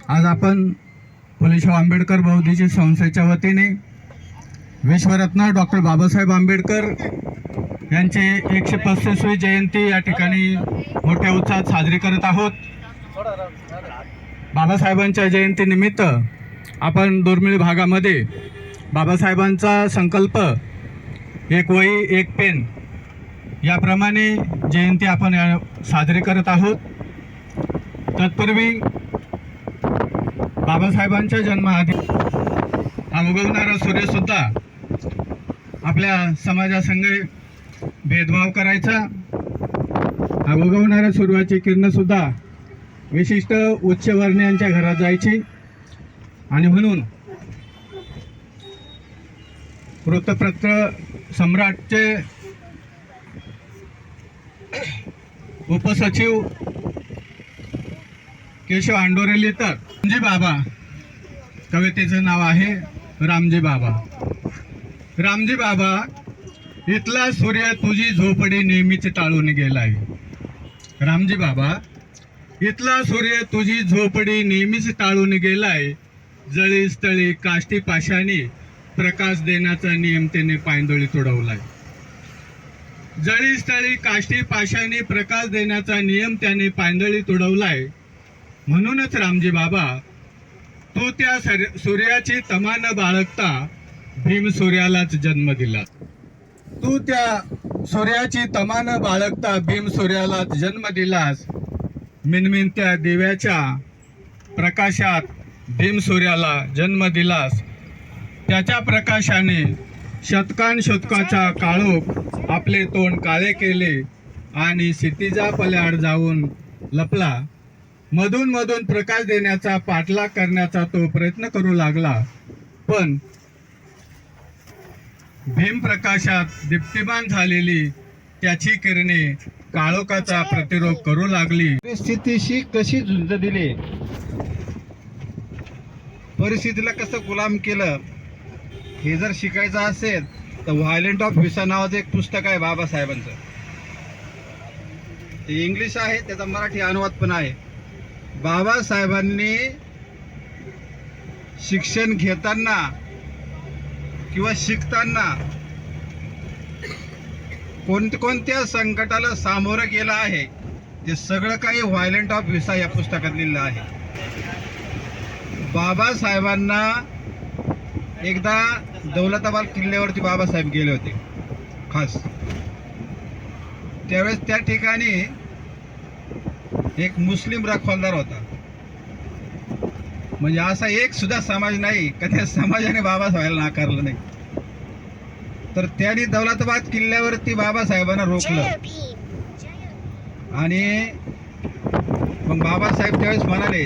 आज आपण फुले शाहू आंबेडकर बौद्धिक संस्थेच्या वतीने विश्वरत्न डॉक्टर बाबासाहेब आंबेडकर यांची 135वी जयंती या ठिकाणी मोठ्या उत्साहात साजरी करत आहोत। बाबासाहेबांच्या जयंतीनिमित्त आपण दुर्मिळ भागामध्ये बाबासाहेबांचा संकल्प एक वही एक पेन याप्रमाणे जयंती आपण साजरी करत आहोत। तत्पूर्वी बाबासाहेबांच्या जन्माआधी हा उगवणारा सूर्यसुद्धा आपल्या समाजासंगे भेदभाव करायचा। हा उगवणाऱ्या सूर्याची किरणंसुद्धा विशिष्ट उच्चवर्णीयांच्या घरात जायची आणि म्हणून वृत्तपत्र सम्राटचे उपसचिव केशव आंडोरे लिहितात, रामजी बाबा, कवितेचं नाव आहे रामजी बाबा। रामजी बाबा, इथला सूर्य तुझी झोपडी नेहमीच टाळून गेलाय। रामजी बाबा, इथला सूर्य तुझी झोपडी नेहमीच टाळून गेलाय। जळी स्थळी काष्टी पाशाने प्रकाश देण्याचा नियम त्याने पायंदळी तुडवलाय। जळी स्थळी काष्टी पाशाने प्रकाश देण्याचा नियम त्याने पायंदळी तुडवलाय। म्हणूनच रामजी बाबा, तू त्या सूर्याची तमा न बाळगता भीम सूर्यालाच जन्म दिला। तू त्या सूर्याची तमा न बाळगता भीम सूर्यालाच जन्म दिलास। मिनमिनत्या दिव्याच्या प्रकाशात भीम सूर्याला जन्म दिलास। त्याच्या प्रकाशाने शतकांशतकाचा काळोख आपले तोंड काळे केले आणि क्षितिजा पल्याड जाऊन लपला। मधून मधून प्रकाश देण्याचा पाठलाग करण्याचा तो प्रयत्न करू लागला, पण भीम प्रकाशात दीप्तिमान झालेली त्याची किरणे काळोखाचा प्रतिरोध करू लागली। परिस्थितीशी कशी झुंज दिली, परिस्थितीला कसं गुलाम केलं, हे जर शिकायचं असेल तर व्हायलेंट ऑफ विसा नावाचं एक पुस्तक आहे बाबासाहेबांचं। ते इंग्लिश आहे, त्याचा मराठी अनुवाद पण आहे। बाबासाहेबांनी शिक्षण घेताना किंवा शिकताना कोणत्या संकटाला सामोरं गेलं आहे ते सगळं काही व्हायलेंट ऑफ विसा या पुस्तकात लिहिलं आहे। बाबासाहेबांना एकदा दौलताबाद किल्ल्यावरती बाबासाहेब गेले होते खास। त्यावेळेस त्या ठिकाणी एक मुस्लिम रखवालदार होता, म्हणजे असा एक सुद्धा समाज नाही का त्या समाजाने बाबासाहेबांना नाकारलं नाही। तर त्यांनी दौलताबाद किल्ल्यावरती बाबासाहेबांना रोखलं आणि मग बाबासाहेब त्यावेळेस म्हणाले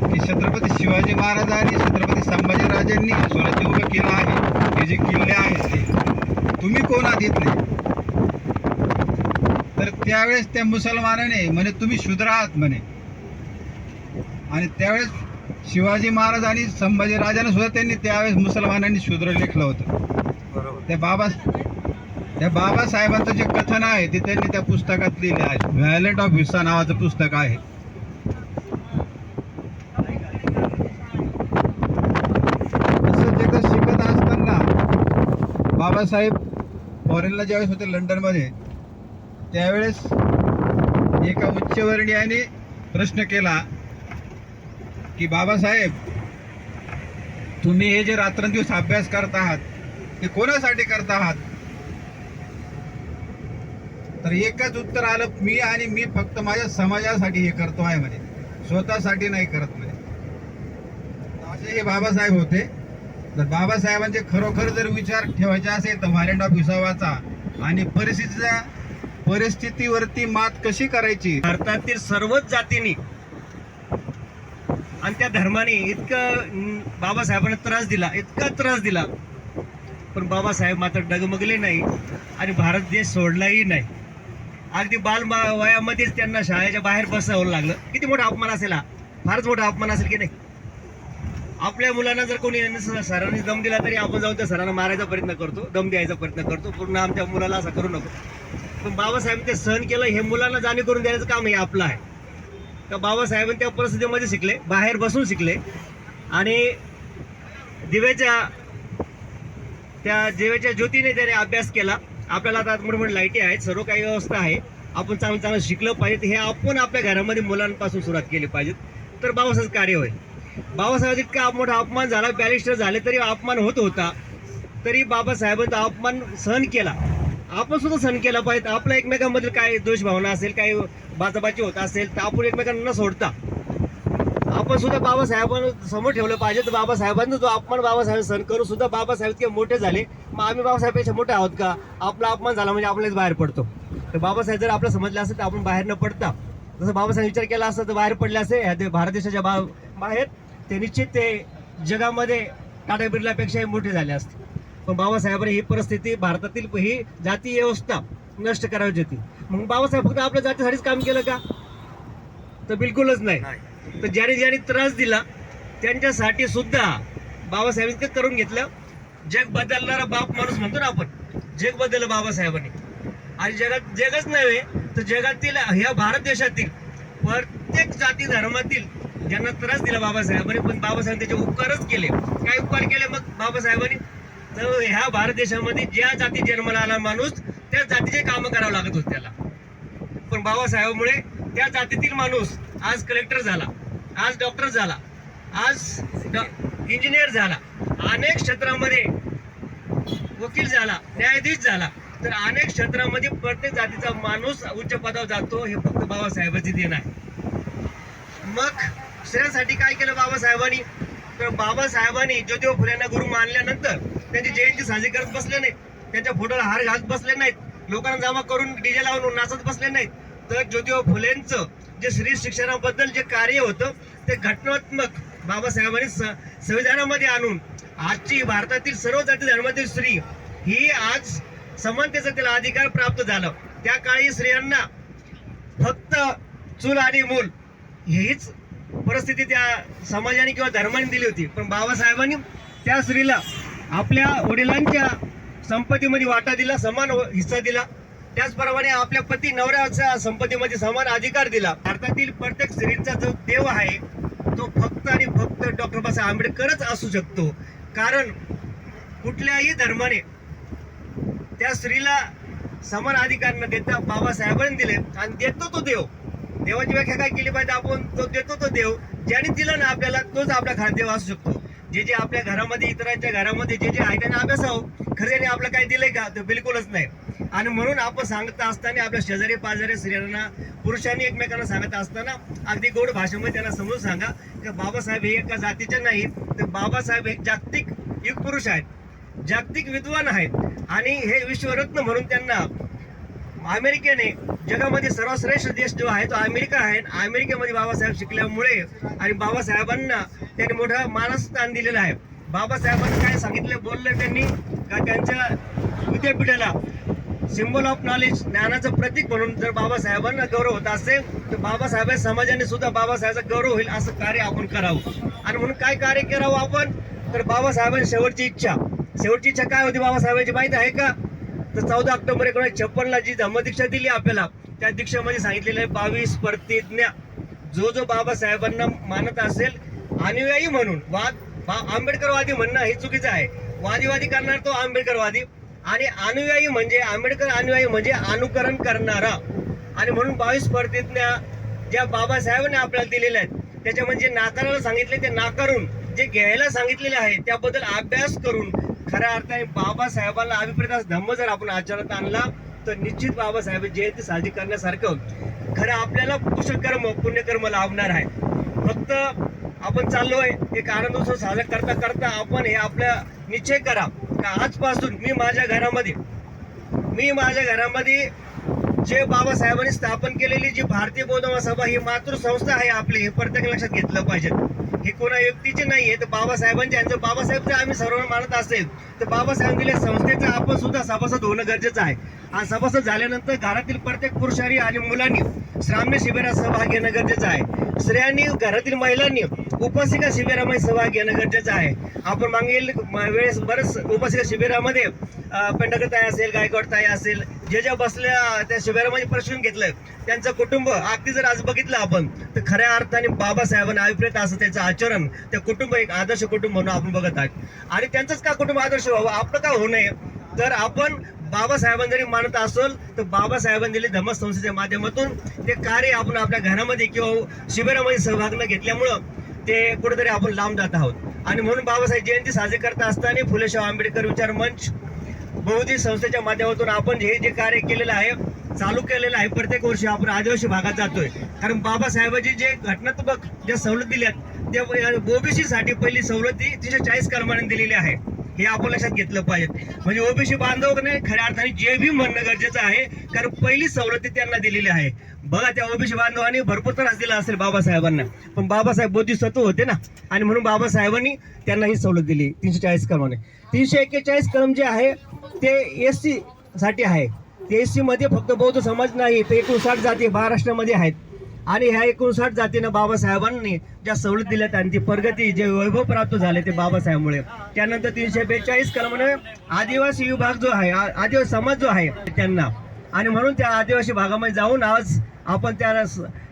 की छत्रपती शिवाजी महाराजांनी छत्रपती संभाजीराजांनी स्वराज्य उभं केलं आहे, हे जे किल्ले आहेत ते तुम्ही कोण आहात इथले? तर त्यावेळेस त्या मुसलमानाने म्हणे तुम्ही शूद्र आहात म्हणे। आणि त्यावेळेस शिवाजी महाराज आणि संभाजीराजांना सुद्धा त्यांनी त्यावेळेस मुसलमानांनी शूद्र लेखलं होतं। त्या बाबासाहेबांचं जे कथन आहे ते त्यांनी त्या पुस्तकात लिहिलं आहे। व्हायलेंट ऑफ विसा नावाचं पुस्तक आहे। असं एकदा शिकत असताना बाबासाहेब फॉरेनला ज्यावेळेस होते लंडनमध्ये, त्यावेळेस एका उच्चवर्णीयाने प्रश्न केला की बाबासाहेब, तुम्ही हे जे रात्रंदिवस अभ्यास करत आहात ते कोणासाठी करत आहात? तर एकच उत्तर आलं, मी फक्त माझ्या समाजासाठी हे करतो आहे म्हणे, स्वतःसाठी नाही करत म्हणे। असे हे बाबासाहेब होते। तर बाबासाहेबांचे खरोखर जर विचार ठेवायचे असेल तर व्हायलेंट ऑफ विसा वाचा आणि परिस्थितीवरती मात कशी करायची। भारतातील सर्वच जातींनी आणि त्या धर्माने इतकं बाबासाहेबांना त्रास दिला, इतका त्रास दिला, पण बाबासाहेब मात्र डगमगले नाही आणि भारत देश सोडलाही नाही। अगदी वयामध्येच त्यांना शाळेच्या बाहेर बसवावं लागलं। किती मोठा अपमान असेल हा, फारच मोठा अपमान असेल की नाही? आपल्या मुलांना जर कोणी सरांनी दम दिला तरी आपण जाऊन त्या सरांना मारायचा प्रयत्न करतो, दम द्यायचा प्रयत्न करतो, पूर्ण आमच्या मुलाला असं करू नको। पण बाबासाहेब ते सहन केलं, हे मुलांना जाणीव करून देण्याचं काम हे आपलं आहे। तर बाबासाहेबांनी त्या परिस्थितीमध्ये शिकले, बाहेर बसून शिकले आणि दिव्याच्या ज्योतीने त्याने अभ्यास केला. आपल्याला आता मोठमोठे लाईटी आहेत, सर्व काही व्यवस्था आहे, आपण चांगलं चांगलं शिकलं पाहिजे. हे आपण आपल्या घरामध्ये मुलांपासून सुरुवात केली पाहिजे, तर बाबासाहेब कार्य होईल. बाबासाहेब इतका मोठा अपमान झाला, बॅरिस्टर झाले तरी अपमान होत होता, तरी बाबासाहेबांचा अपमान सहन केला. आपण सुद्धा सहन केला पाहिजे. आपल्या एकमेकांमधील काही दोष भावना असेल, काही बाचाबाची होत असेल, तर आपण एकमेकांना न सोडता आपण सुद्धा बाबासाहेबांना समोर ठेवलं पाहिजे. तर बाबासाहेबांचा जो अपमान बाबासाहेब सहन करून सुद्धा बाबासाहेब इतके मोठे झाले, मग आम्ही बाबासाहेबांपेक्षा मोठे आहोत का? आपला अपमान झाला म्हणजे आपल्याच बाहेर पडतो. तर बाबासाहेब जर आपलं समजलं असेल तर आपण बाहेर न पडता, जसं बाबासाहेब विचार केला असता तर बाहेर पडले असे ह्या भारत देशाच्या बाहेर, ते निश्चित ते जगामध्ये टाटा बिर्लापेक्षाही मोठे झाले असते. पण बाबासाहेबांनी ही परिस्थिती, भारतातील ही जाती व्यवस्था नष्ट करायची होती. मग बाबासाहेब फक्त आपल्या जातीसाठीच काम केलं का? तर बिलकुलच नाही. तर ज्याने ज्याने त्रास दिला त्यांच्यासाठी सुद्धा बाबासाहेब इतकं करून घेतलं. जग बदलणारा बाप माणूस म्हणतो ना आपण, जग बदललं बाबासाहेबांनी. आणि जगच नव्हे तर जगातील, ह्या भारत देशातील प्रत्येक जाती धर्मातील ज्यांना त्रास दिला बाबासाहेबांनी, पण बाबासाहेब त्याचे उपकारच केले. काय उपकार केले मग बाबासाहेबांनी? तर ह्या भारत देशामध्ये ज्या जाती जन्माला आला माणूस, त्या जातीचे कामं करावं लागत होते त्याला. पण बाबासाहेबांमुळे त्या जातीतील माणूस आज कलेक्टर झाला, आज डॉक्टर झाला, आज इंजिनियर झाला, अनेक क्षेत्रामध्ये वकील झाला, न्यायाधीश झाला. तर अनेक क्षेत्रामध्ये प्रत्येक जातीचा माणूस उच्च पदावर जातो, हे फक्त बाबासाहेबांची देण आहे. मग स्त्रियांसाठी काय केलं बाबासाहेबांनी? तर बाबासाहेबांनी ज्योतिबा फुलेंना गुरु मानल्यानंतर त्यांची जयंती साजरी करत बसले नाहीत, त्यांच्या फोटोला हार घालत बसले नाहीत, लोकांना जमा करून डीजे लावून नाचत बसले नाहीत. तर ज्योतिबा फुलेंचं जे स्त्री शिक्षणाबद्दल जे कार्य होतं ते घटनात्मक बाबासाहेबांनी संविधानामध्ये आणून आजची भारतातील सर्व जाती धर्मातील स्त्री ही आज समानतेचा तिला अधिकार प्राप्त झाला. त्या काळी स्त्रियांना फक्त चूल आणि मूल हीच परिस्थिती त्या समाजाने किंवा धर्माने दिली होती. पण बाबासाहेबांनी त्या स्त्रीला आपल्या वडिलांच्या संपत्तीमध्ये वाटा दिला, समान हिस्सा दिला. त्याचप्रमाणे आपल्या पती नवऱ्याच्या संपत्तीमध्ये समान अधिकार दिला. भारतातील प्रत्येक स्त्रीचा जो देव आहे तो फक्त आणि फक्त डॉक्टर बाबासाहेब आंबेडकरच असू शकतो. कारण कुठल्याही धर्माने त्या स्त्रीला समान अधिकार न देता बाबासाहेबांनी दिले. आणि देतो तो देव, देवाची व्याख्या काय केली पाहिजे आपण? तो देतो तो देव, ज्याने दिलं ना आपल्याला तोच आपला खरा देव असू शकतो. जे जे आपल्या घरामध्ये, इतरांच्या घरामध्ये जे जे आहे त्यांना अभ्यासावं, खऱ्याने आपलं काही दिलंय का? तर बिलकुलच नाही. आणि म्हणून आपण सांगत असताना आपल्या शेजारी पाजारी स्त्रियांना, पुरुषांनी एकमेकांना सांगत असताना अगदी गोड भाषेमध्ये त्यांना समजून सांगा की बाबासाहेब हे एका जातीचे नाही, तर बाबासाहेब हे जागतिक युग पुरुष आहेत, जागतिक विद्वान आहेत. आणि हे विश्वरत्न म्हणून त्यांना अमेरिकेने, जगामध्ये सर्वश्रेष्ठ देश जो आहे तो अमेरिका आहे, अमेरिकेमध्ये बाबासाहेब शिकल्यामुळे आणि बाबासाहेबांना त्यांनी मोठं मानस्थान दिलेलं आहे. बाबासाहेबांनी काय सांगितलं, बोलले त्यांनी का त्यांच्या विद्यापीठाला सिम्बॉल ऑफ नॉलेज, ज्ञानाचं प्रतीक म्हणून जर बाबासाहेबांना गौरव होत असेल तर बाबासाहेब समाजाने सुद्धा बाबासाहेबांचा गौरव होईल असं कार्य आपण करावं. आणि म्हणून काय कार्य करावं आपण? तर बाबासाहेबांची शेवटची इच्छा काय होती बाबासाहेबांची माहिती आहे का? तर 14 ऑक्टोबर 1956ला जी धम्मदीक्षा दिली आपल्याला, त्या दीक्षेमध्ये सांगितलेलं आहे 22 प्रतिज्ञा. जो जो बाबासाहेबांना मानत असेल अनुयायी म्हणून, आंबेडकरवादी म्हणणं हे चुकीचं आहे. वादीवादी करणार तो आंबेडकरवादी, आणि अनुयायी म्हणजे आंबेडकर अनुयायी म्हणजे अनुकरण करणारा. आणि म्हणून 22 प्रतिज्ञा ज्या बाबासाहेबांनी आपल्याला दिलेल्या आहेत त्याच्या म्हणजे नाकारायला सांगितले ते नाकारून, जे घ्यायला सांगितलेले आहे त्याबद्दल अभ्यास करून खऱ्या अर्थाने बाबासाहेबांना अभिप्रेत धम्म जर आपण आचरणात आणला तर निश्चित बाबासाहेब जयंती साजरी करण्यासारखं खरं आपल्याला कुशलकर्म, पुण्यकर्म लाभणार आहे. फक्त आपण चाललोय एक आनंद उत्सव साजरा करता करता आपण हे आपल्या निश्चय करा का आजपासून मी माझ्या घरामध्ये जे बाबासाहेबांनी स्थापन केलेली जी भारतीय बौद्ध महासभा ही मातृसंस्था आहे आपली, हे प्रत्येक लक्षात घेतलं पाहिजे. हे कोणा व्यक्तीचे नाहीये, तर बाबासाहेबांचे. आणि जर बाबासाहेब जर आम्ही सर्व मानत असेल तर बाबासाहेब दिले संस्थेचं आपण सुद्धा सभासद होणं गरजेचं आहे. आणि सभासद झाल्यानंतर घरातील प्रत्येक पुरुषांनी आणि मुलांनी श्राम्य शिबिरात सहभाग घेणं गरजेचं आहे. स्त्रियांनी, घरातील महिलांनी उपासिका शिबिरामध्ये सहभाग घेणं गरजेचं आहे. आपण मागील वेळेस बरेच उपासिका शिबिरामध्ये पेंढारकर असेल, गायकवाड ताई असेल, जे ज्या बसल्या त्या शिबिरामध्ये प्रशिक्षण घेतलंय त्यांचं कुटुंब अगदी जर आज बघितलं आपण तर खऱ्या अर्थाने बाबासाहेबांना अभिप्रेत असं त्यांचं आचरण, ते कुटुंब एक आदर्श कुटुंब म्हणून आपण बघत आहोत. आणि त्यांचंच का कुटुंब आदर्श व्हावं, आपलं का होऊ नये. तर आपण बाबासाहेबांना जरी मानत असेल तर बाबासाहेबांनी दिले धम्मसंस्थेच्या माध्यमातून ते कार्य आपण आपल्या घरामध्ये किंवा शिबिरामध्ये सहभाग न घेतल्यामुळं ते कुठेतरी आपण लांब जात आहोत. आणि म्हणून बाबासाहेब जयंती साजरी करत असताना फुलेशाह आंबेडकर विचार मंच बहुजन संस्थेच्या माध्यमातून आपण हे जे कार्य केलेलं आहे, चालू केलेलं आहे, प्रत्येक वर्षी आपण आदिवासी भागात जातोय. कारण बाबासाहेबांची जे घटनात्मक ज्या सवलती दिल्यात त्या ओबीसी साठी पहिली सवलती 340 कलमाने दिलेली आहे, हे आपण लक्षात घेतलं पाहिजे. म्हणजे ओबीसी बांधवने खऱ्या अर्थाने जे बी म्हणणं गरजेचं आहे, कारण पहिली सवलती त्यांना दिलेली आहे. बघा, त्या ओबीसी बांधवांनी भरपूर त्रास दिला असेल बाबासाहेबांना, पण बाबासाहेब बोधिसत्व होते ना, आणि म्हणून बाबासाहेबांनी त्यांना ही सवलत दिली 340 कलमाने. 341 कलम जे आहे ते एससी साठी आहे. एससी मध्ये फक्त बौद्ध समाज नाही तर 59 जाती महाराष्ट्रामध्ये आहेत. आणि ह्या 59 जातीनं बाबासाहेबांनी ज्या सवलत दिल्यात आणि ती प्रगती जे वैभव प्राप्त झाले ते बाबासाहेबांमुळे. त्यानंतर 342 कलमाने आदिवासी विभाग जो आहे, आदिवासी समाज जो आहे त्यांना, आणि म्हणून त्या आदिवासी भागामध्ये जाऊन आज आपण त्या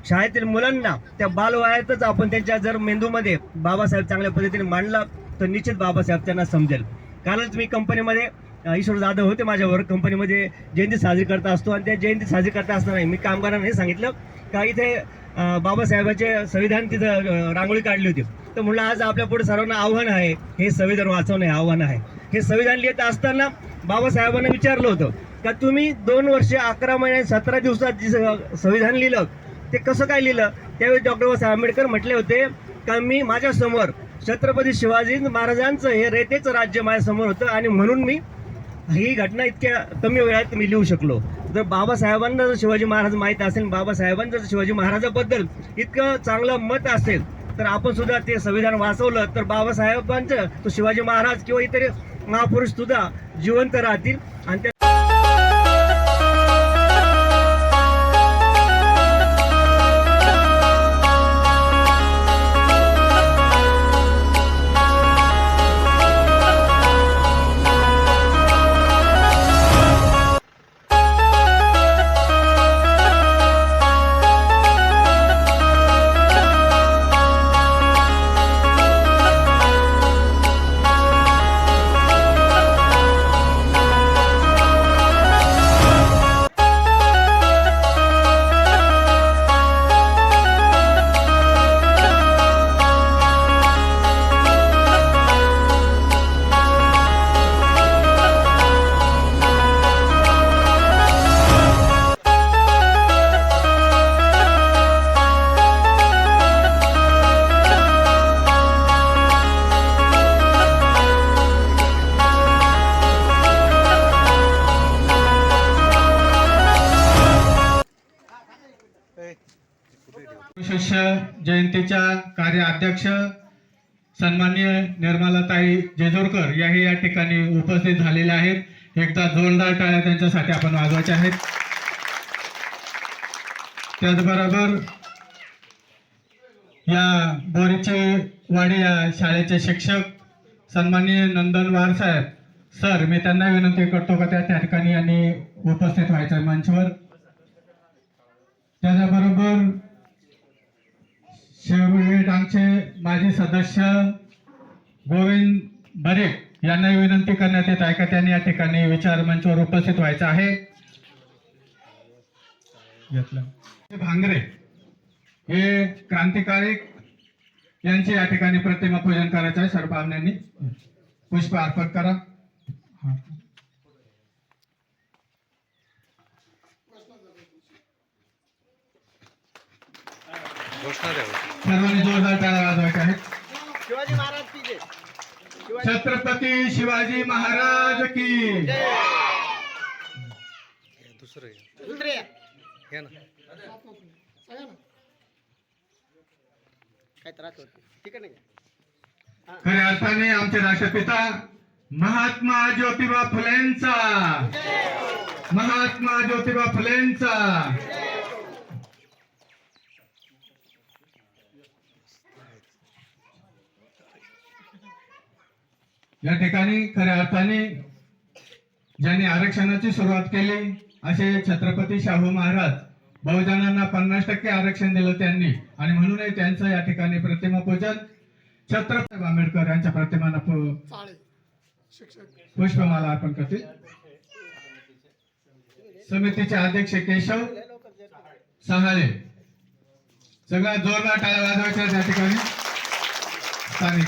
शाळेतील मुलांना त्या बालवयातच आपण त्यांच्या जर मेंदूमध्ये बाबासाहेब चांगल्या पद्धतीने मांडला तर निश्चित बाबासाहेब त्यांना समजेल. कालच मी कंपनीमध्ये ईश्वर जाधव होते माझ्यावर, कंपनीमध्ये जयंती साजरी करता असतो, आणि त्या जयंती साजरी करता असताना मी कामगारांना हे सांगितलं का इथे बाबासाहेबांचे संविधान तिथं रांगोळी काढली होती. तर म्हणलं आज आपल्या पुढे सर्वांना आव्हान आहे, हे संविधान वाचवणं हे आव्हान आहे. हे संविधान लिहित असताना बाबासाहेबांना विचारलं होतं का तुम्ही 2 वर्ष 11 महिने 17 दिवसात जे संविधान लिहिलं ते कसं काय लिहिलं. त्यावेळी डॉक्टर बाबासाहेब आंबेडकर म्हटले होते का मी माझ्यासमोर छत्रपती शिवाजी महाराजांचं हे रेतेचं राज्य माझ्यासमोर होतं, आणि म्हणून मी ही घटना इतक्या कमी वेळात मी लिहू शकलो. जर बाबासाहेबांना जर शिवाजी महाराज माहीत असेल, बाबासाहेबांचं जर शिवाजी महाराजाबद्दल इतकं चांगलं मत असेल, तर आपण सुद्धा ते संविधान वाचवलं तर बाबासाहेबांचं तो शिवाजी महाराज किंवा इतर महापुरुष सुद्धा जिवंत राहतील. आणि त्या शिष्य जयंतीच्या कार्य अध्यक्ष सन्माननीय निर्मलाताई जेजोरकर याही या ठिकाणी उपस्थित झालेल्या आहेत. एकदा जोरदार टाळ्या त्यांच्यासाठी आपण वाजवायच्या आहेत. त्याचबरोबर या बोरीचे वाडी या शाळेचे शिक्षक सन्माननीय नंदनवार साहेब सर, मी त्यांना विनंती करतो का त्या ठिकाणी यांनी उपस्थित व्हायचं मंचवर. त्याचबरोबर शेवटांचे माजी सदस्य गोविंद बरे यांना विनंती करण्यात येत आहे का त्यांनी या ठिकाणी विचार मंचावर उपस्थित व्हायचं आहे. भांगरे हे क्रांतिकारी यांची या ठिकाणी प्रतिमा पूजन करायचं आहे. सर्व पाहुण्यांनी पुष्प अर्पण करा. सर्वांनी जोरदार टाळ्या वाजवायच्या आहेत. शिवाजी महाराज की जय. छत्रपती शिवाजी महाराज की. खऱ्या अर्थाने आमचे राष्ट्रपिता महात्मा ज्योतिबा फुलेंचा, महात्मा ज्योतिबा फुलेंचा. या ठिकाणी खऱ्या अर्थाने ज्यांनी आरक्षणाची सुरुवात केली असे छत्रपती शाहू महाराज, बहुजनांना 50% आरक्षण दिलं त्यांनी, आणि म्हणूनही त्यांचं या ठिकाणी प्रतिमा पूजन छत्रपती आंबेडकर यांच्या प्रतिमांना पुष्पमाला अर्पण करतील. समितीचे अध्यक्ष केशव सहाळे, सगळ्या जोरदार टाळ्या वाजवायच्या त्या ठिकाणी. स्थानिक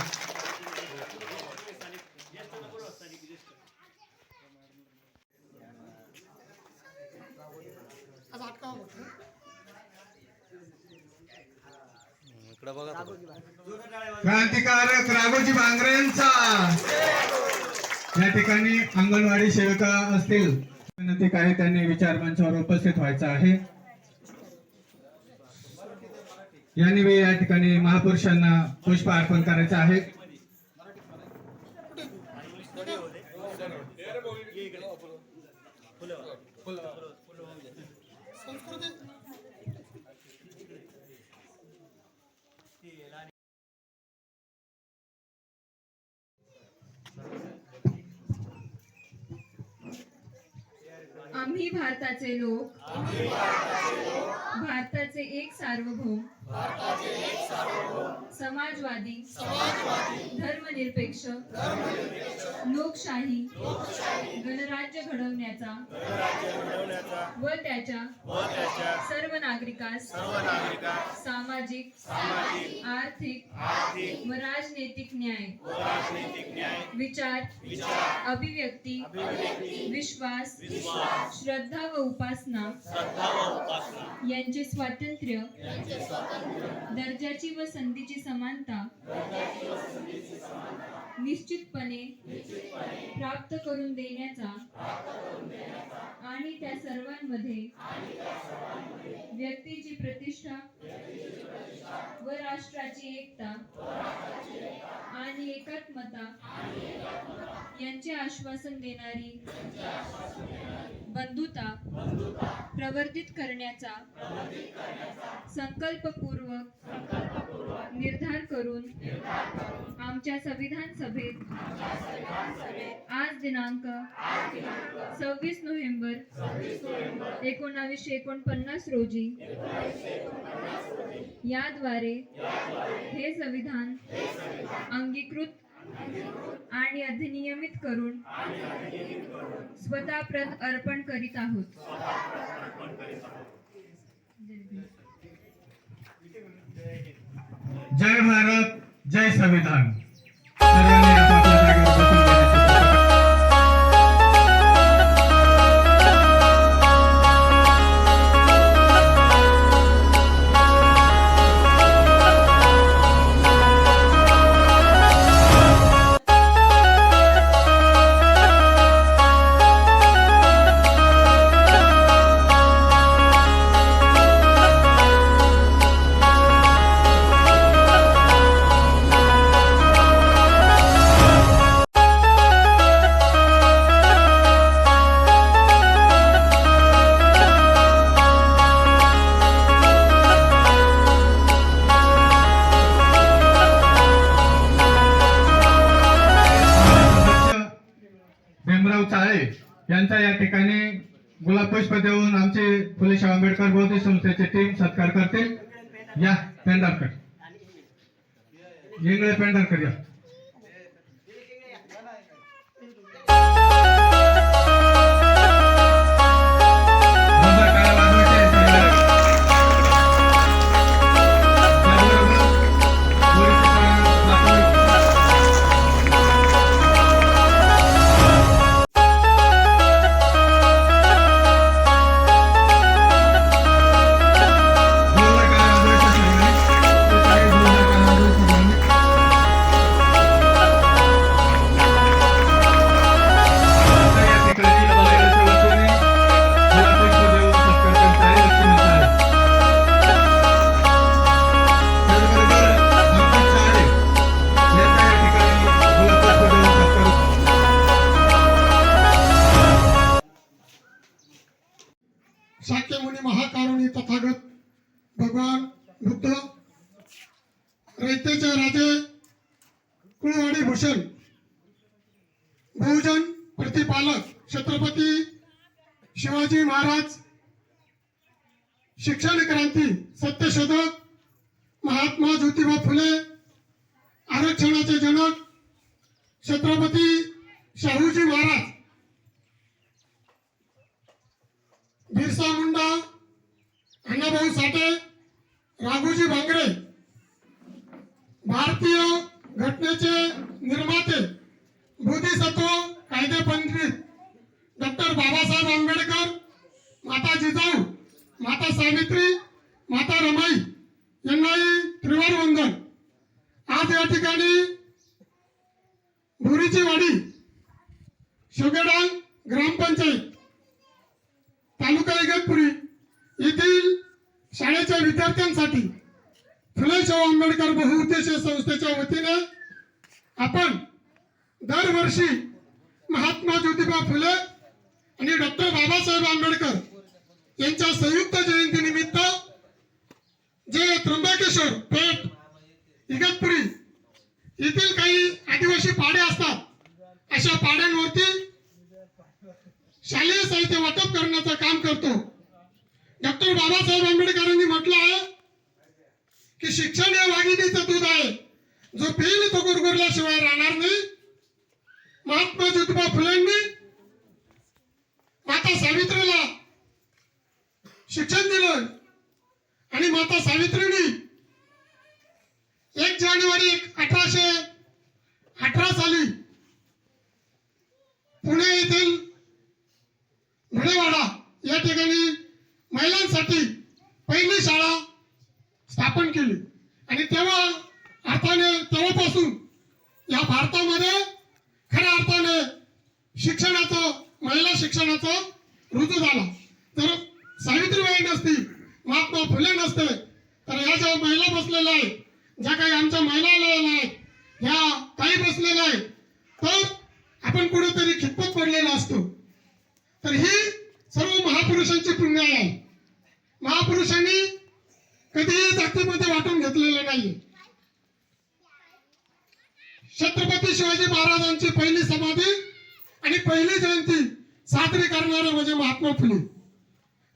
क्रांतिकारक राघोजी बांगरेंचा या ठिकाणी अंगणवाडी सेविका असतील, विनंती काय त्यांनी विचार मंचावर उपस्थित व्हायचं आहे. यांनी मी या ठिकाणी महापुरुषांना पुष्प अर्पण करायचं आहे. आम्ही भारताचे लोक, भारताचे एक सार्वभौम, समाजवादी, धर्मनिरपेक्ष, लोकशाही गणराज्य घडवण्याचा व त्याच्या सर्व नागरिकास सामाजिक, आर्थिक व राजनैतिक न्याय, विचार, अभिव्यक्ती, विश्वास, श्रद्धा व उपासना यांचे स्वातंत्र्य, दर्जाची व संधीची समानता निश्चितपणे प्राप्त करून देण्याचा आणि त्या सर्वांमध्ये व्यक्तीची प्रतिष्ठा व राष्ट्राची एकता आणि एकात्मता यांचे आश्वासन देणारी बंधुता प्रवर्धित करण्याचा संकल्पपूर्वक निर्धार करून आमच्या संविधान सभेत आज दिनांक 26 नोव्हेंबर 1949 रोजी याद्वारे हे संविधान अंगीकृत आणि अधिनियमित करून स्वतः अर्पण करीत आहोत. जय भारत, जय संविधान. सर्वांनी आपापल्या जागेवर बसून घ्यायचं. चाळे यांचा या ठिकाणी गुलाब पुष्प देऊन आमचे फुले शाहू आंबेडकर बौद्धिक संस्थेची टीम सत्कार करतील. या पेंढारकर, इंगळे पेंढारकर या. शाक्यमुनी महाकारुणी तथागत भगवान बुद्ध, रयतेचे राजे कुळवाडी भूषण, बहुजन प्रतिपालक छत्रपती शिवाजी महाराज शिक्षण क्रांती सत्यशोधक महात्मा ज्योतिबा फुले आरक्षणाचे जनक छत्रपती शाहूजी महाराज बिरसा मुंडा अण्णाभाऊ साठे राघोजी भांगरे भारतीय घटनेचे निर्माते बोधिसत्व कायदे पंडित डॉक्टर बाबासाहेब आंबेडकर माता जिजाऊ माता सावित्री माता रमाई यांनाही त्रिवार वंदन. आज या ठिकाणी भुरीची वाडी शेवगेडांग ग्रामपंचायत तालुका इगतपुरी येथील शाळेच्या विद्यार्थ्यांसाठी फुले शाहू आंबेडकर बहुउद्देशीय संस्थेच्या वतीने आपण दरवर्षी महात्मा ज्योतिबा फुले आणि डॉक्टर बाबासाहेब आंबेडकर यांच्या संयुक्त जयंती निमित्त जे त्र्यंबकेश्वर पेठ इगतपुरी येथील काही आदिवासी पाडे असतात अशा पाड्यांवरती शालेय साहित्य वाटप करण्याचं काम करतो. डॉक्टर बाबासाहेब आंबेडकरांनी म्हटलं आहे की शिक्षण हे वाघिणीचं दूध आहे, जो पिईल तो गुरगुरल्याशिवाय राहणार नाही. महात्मा ज्योतिबा फुलेंनी माता सावित्रीला शिक्षण दिलं आणि माता सावित्रीने 1 जानेवारी 1818 साली पुणे येथील भिडेवाडा या ठिकाणी महिलांसाठी पहिली शाळा स्थापन केली आणि तेव्हापासून या भारतामध्ये खऱ्या अर्थाने महिला शिक्षणाचा रुजू झाला. तर सावित्रीबाई नसती, महात्मा फुले नसते, तर ह्या ज्या महिला बसलेल्या आहेत, ज्या काही आमच्या महिलालयाला आहेत, ह्या काही बसलेल्या आहेत, तर आपण कुठेतरी खितपत पडलेला असतो. तर ही सर्व महापुरुषांची पुण्य आहे. महापुरुषांनी कधीही जातीमध्ये वाटून घेतलेलं नाही. छत्रपती शिवाजी महाराजांची पहिली समाधी आणि पहिली जयंती साजरी करणारे म्हणजे महात्मा फुले.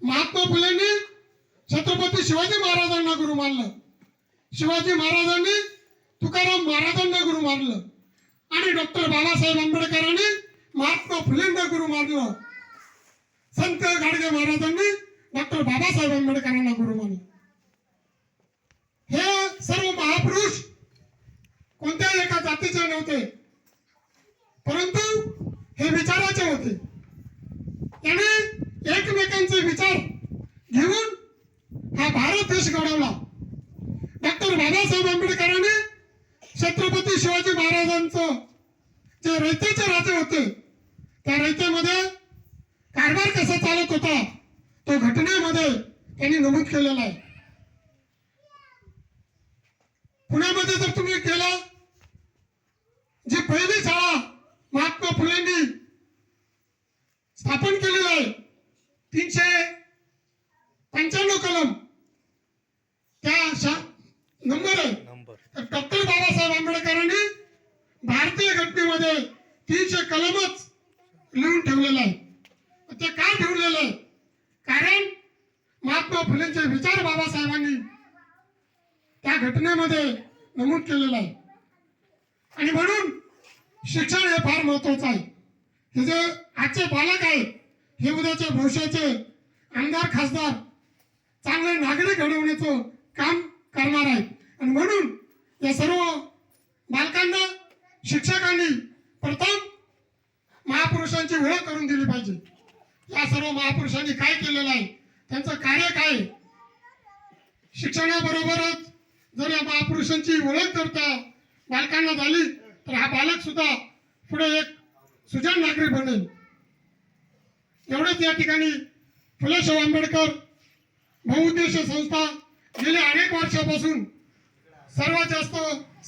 महात्मा फुलेंनी छत्रपती शिवाजी महाराजांना गुरु मानलं, शिवाजी महाराजांनी तुकाराम महाराजांना गुरु मानलं आणि डॉक्टर बाबासाहेब आंबेडकरांनी महात्मा फुलेंना गुरु मानलं. संत गाडगे महाराजांनी डॉक्टर बाबासाहेब आंबेडकरांना गुरु मानलं. हे सर्व महापुरुष कोणत्याही एका जातीचे नव्हते, परंतु हे विचाराचे होते. त्याने एकमेकांचे विचार घेऊन हा भारत देश घडवला. डॉक्टर बाबासाहेब आंबेडकरांनी छत्रपती शिवाजी महाराजांचं जे रयतेचे राजे होते त्या रयतेमध्ये कारभार कसा चालत होता तो घटनेमध्ये त्यांनी नमूद केलेला आहे. पुण्यामध्ये जर तुम्ही गेला, जी पहिली शाळा महात्मा फुलेंनी स्थापन केलेली आहे 395 कलम त्या नंबर आहे. तर डॉक्टर बाबासाहेब आंबेडकरांनी भारतीय घटनेमध्ये 300 कलमच लिहून ठेवलेलं आहे. ते का ठेवलेलं आहे? कारण महात्मा फुलेंचे विचार बाबासाहेबांनी त्या घटनेमध्ये नमूद केलेलं आहे. आणि म्हणून शिक्षण हे फार महत्वाचं आहे. हे जे आजचे पालक आहेत हे उद्याचे भविष्याचे आमदार खासदार चांगले नागरिक घडवण्याचं काम करणार आहेत. आणि म्हणून या सर्व बालकांना शिक्षकांनी प्रथम महापुरुषांची ओळख करून दिली पाहिजे. या सर्व महापुरुषांनी काय केलेलं आहे, त्यांचं कार्य काय. शिक्षणाबरोबरच जर या महापुरुषांची ओळख करता बालकांना झाली तर हा बालक सुद्धा पुढे एक सुजाण नागरिक बनेल. एवढेच या ठिकाणी फुले शाहू आंबेडकर बहुउद्देशीय संस्था गेल्या अनेक वर्षापासून सर्वात जास्त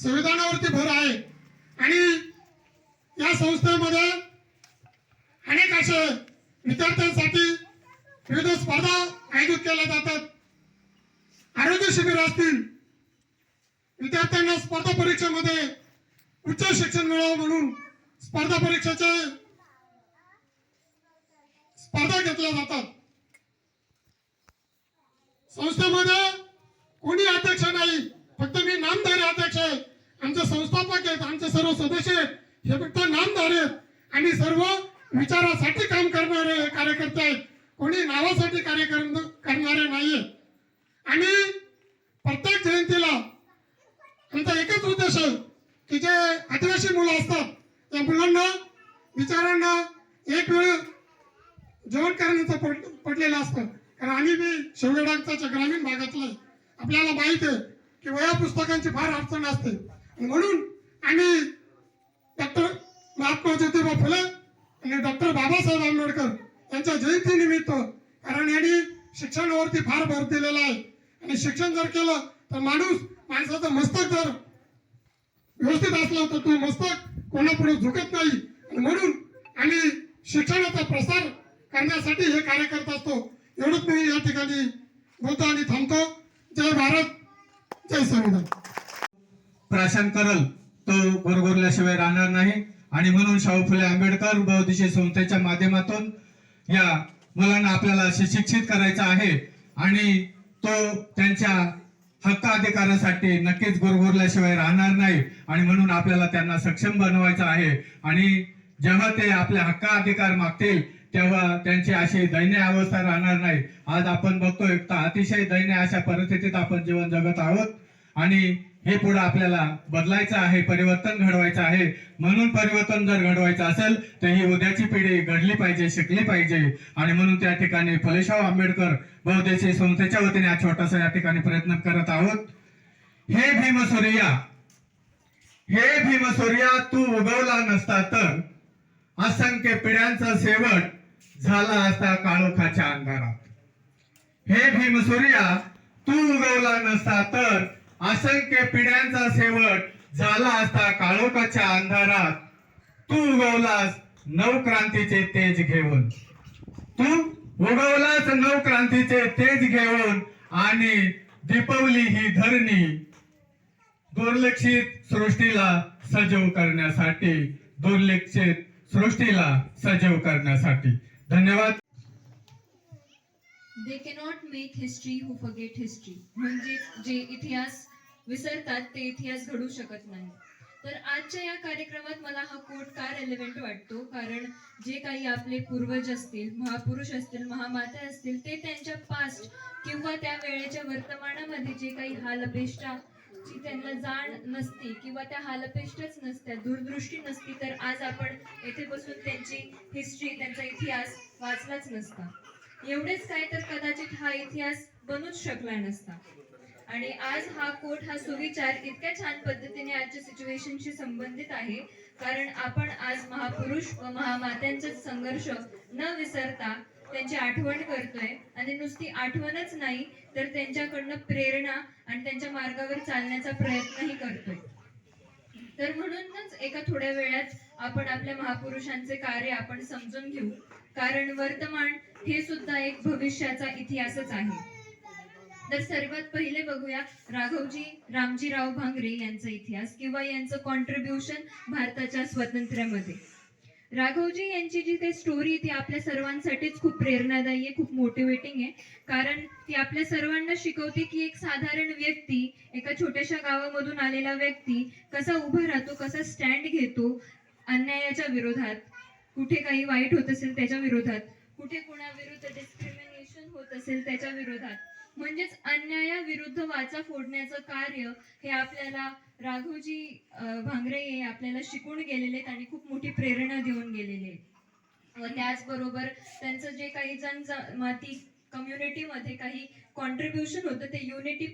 संविधानावरती भर आहे आणि या संस्थेमध्ये अनेक असे विद्यार्थ्यांसाठी विविध स्पर्धा आयोजित केल्या जातात. आरोग्य शिबिर असतील, विद्यार्थ्यांना स्पर्धा परीक्षेमध्ये उच्च शिक्षण मिळावं म्हणून स्पर्धा परीक्षेचे स्पर्धा घेतल्या जातात. संस्थेमध्ये कोणी अध्यक्ष नाही, फक्त मी नामधारी अध्यक्ष आहे. आमचे संस्थापक आहेत, आमचे सर्व सदस्य आहेत, हे फक्त नामधारी आहेत आणि सर्व विचारासाठी काम करणारे कार्यकर्ते आहेत. कोणी नावासाठी कार्य करणारे नाहीये. आणि प्रत्येक जयंतीला आमचा एकच उद्देश आहे की जे आदिवासी मुलं असतात त्या मुलांना विचारांना एक वेळ जेवण करण्याचं पडलेलं असतं. कारण आम्ही बी शेवगेडांच्या ग्रामीण भागातलं आहे. आपल्याला माहित आहे की वह्या पुस्तकांची फार अडचण असते. म्हणून आम्ही डॉक्टर महात्मा ज्योतिबा फुले आणि डॉक्टर बाबासाहेब आंबेडकर यांच्या जयंतीनिमित्त, कारण यांनी शिक्षणावरती फार भर दिलेला आहे आणि शिक्षण जर केलं तर माणसाचं मस्तक जर व्यवस्थित असलं तर तो मस्तक कोणापुढे झुकत नाही. आणि म्हणून आम्ही शिक्षणाचा प्रसार करण्यासाठी हे कार्य करत असतो. एवढंच मी या ठिकाणी बोलतो आणि थांबतो. जय भारत, जय संविधान. प्राशन करल तो गोरगोरल्याशिवाय राहणार नाही. आणि म्हणून शाहू फुले आंबेडकर बहुउद्देशीय संस्थेच्या माध्यमातून या मुलांना आपल्याला शिक्षित करायचं आहे आणि तो त्यांच्या हक्क अधिकारासाठी नक्कीच गोरगोरल्याशिवाय राहणार नाही. आणि म्हणून आपल्याला त्यांना सक्षम बनवायचं आहे. आणि जेव्हा ते आपले हक्क अधिकार मागतील तेव्हा त्यांची अशी दयनीय अवस्था राहणार नाही. आज आपण बघतोय अतिशय दयनीय अशा परिस्थितीत आपण जीवन जगत आहोत आणि हे पुढे आपल्याला बदलायचं आहे, परिवर्तन घडवायचं आहे. म्हणून परिवर्तन जर घडवायचं असेल तर ही उद्याची पिढी घडली पाहिजे, शिकली पाहिजे. आणि म्हणून त्या ठिकाणी फुलेशाहू आंबेडकर बहुउद्देशीय संस्थेच्या वतीने हा छोटासा या ठिकाणी प्रयत्न करत आहोत. हे भीमसूर्या तू उगवला नसता तर असंख्य पिढ्यांचा शेवट झाला असता काळोखाच्या अंधारात. हे भीमसूर्या तू उगवला नसता तर असंख्य पिढ्यांचा शेवट झाला असता काळोखाच्या अंधारात. तू उगवलास नवक्रांतीचे तेज घेऊन, तू उगवलास नवक्रांतीचे तेज घेऊन आणि दीपवली ही धरणी दुर्लक्षित सृष्टीला सजीव करण्यासाठी, दुर्लक्षित सृष्टीला सजीव करण्यासाठी. धन्यवाद. दे कॅनॉट मेक हिस्ट्री हू फॉरगेट हिस्ट्री. म्हणजे जे इतिहास विसरतात ते इतिहास घडू शकत नाही. तर आजच्या या कार्यक्रमात मला हा कोट का रेलेव्हेंट वाटतो, कारण जे काही आपले पूर्वज असतील, महापुरुष असतील, महामाता असतील, ते त्यांच्या पास्ट किंवा त्या वेळेच्या वर्तमानामध्ये जे काही हालअपेष्टाची त्यांना जाण नसती किंवा त्या हालअपेष्टाच नसत्या, दूरदृष्टी नसती, तर आज आपण येथे बसून त्यांची हिस्ट्री, त्यांचा इतिहास वाचलाच नसता. एवढेच काय तर कदाचित हा इतिहास बनूच शकला नसता. आणि आज हा कोट, हा सुविचार इतक्या छान पद्धतीने आजच्या सिच्युएशनशी संबंधित आहे, कारण आपण आज महापुरुष व महामात्यांचा संघर्ष न विसरता त्यांची आठवण करतोय. आणि नुसती आठवणच नाही तर त्यांच्याकडनं प्रेरणा आणि त्यांच्या मार्गावर चालण्याचा प्रयत्नही करतोय. तर म्हणूनच एका थोड्या वेळात आपण आपल्या महापुरुषांचे कार्य आपण समजून घेऊ, कारण वर्तमान हे सुद्धा एक भविष्याचा इतिहासच आहे. तर सर्वात पहिले बघूया राघवजी रामजीराव भांगरे यांचा इतिहास किंवा यांचं कॉन्ट्रीब्युशन भारताच्या स्वातंत्र्यामध्ये. राघवजी यांची जी काही स्टोरी ती आपल्या सर्वांसाठीच खूप प्रेरणादायी आहे, खूप मोटिवेटिंग आहे, कारण ती आपल्या सर्वांना शिकवते की एक साधारण व्यक्ती, एका छोट्याशा गावामधून आलेला व्यक्ती कसा उभा राहतो, कसा स्टँड घेतो अन्यायाच्या विरोधात, कुठे काही वाईट होत असेल त्याच्या विरोधात, कुठे कोणाविरुद्ध डिस्क्रिमिनेशन होत असेल त्याच्या विरोधात. म्हणजेच अन्यायाविरुद्ध वाचा फोडण्याचं कार्य हे आपल्याला राघवजी भांगरे हे आपल्याला शिकून गेलेले आहेत आणि खूप मोठी प्रेरणा देऊन गेलेले आहेत. व त्याचबरोबर त्यांचं जे काही जनजाती कम्युनिटीमध्ये काही कॉन्ट्रीब्युशन होतं ते युनिटी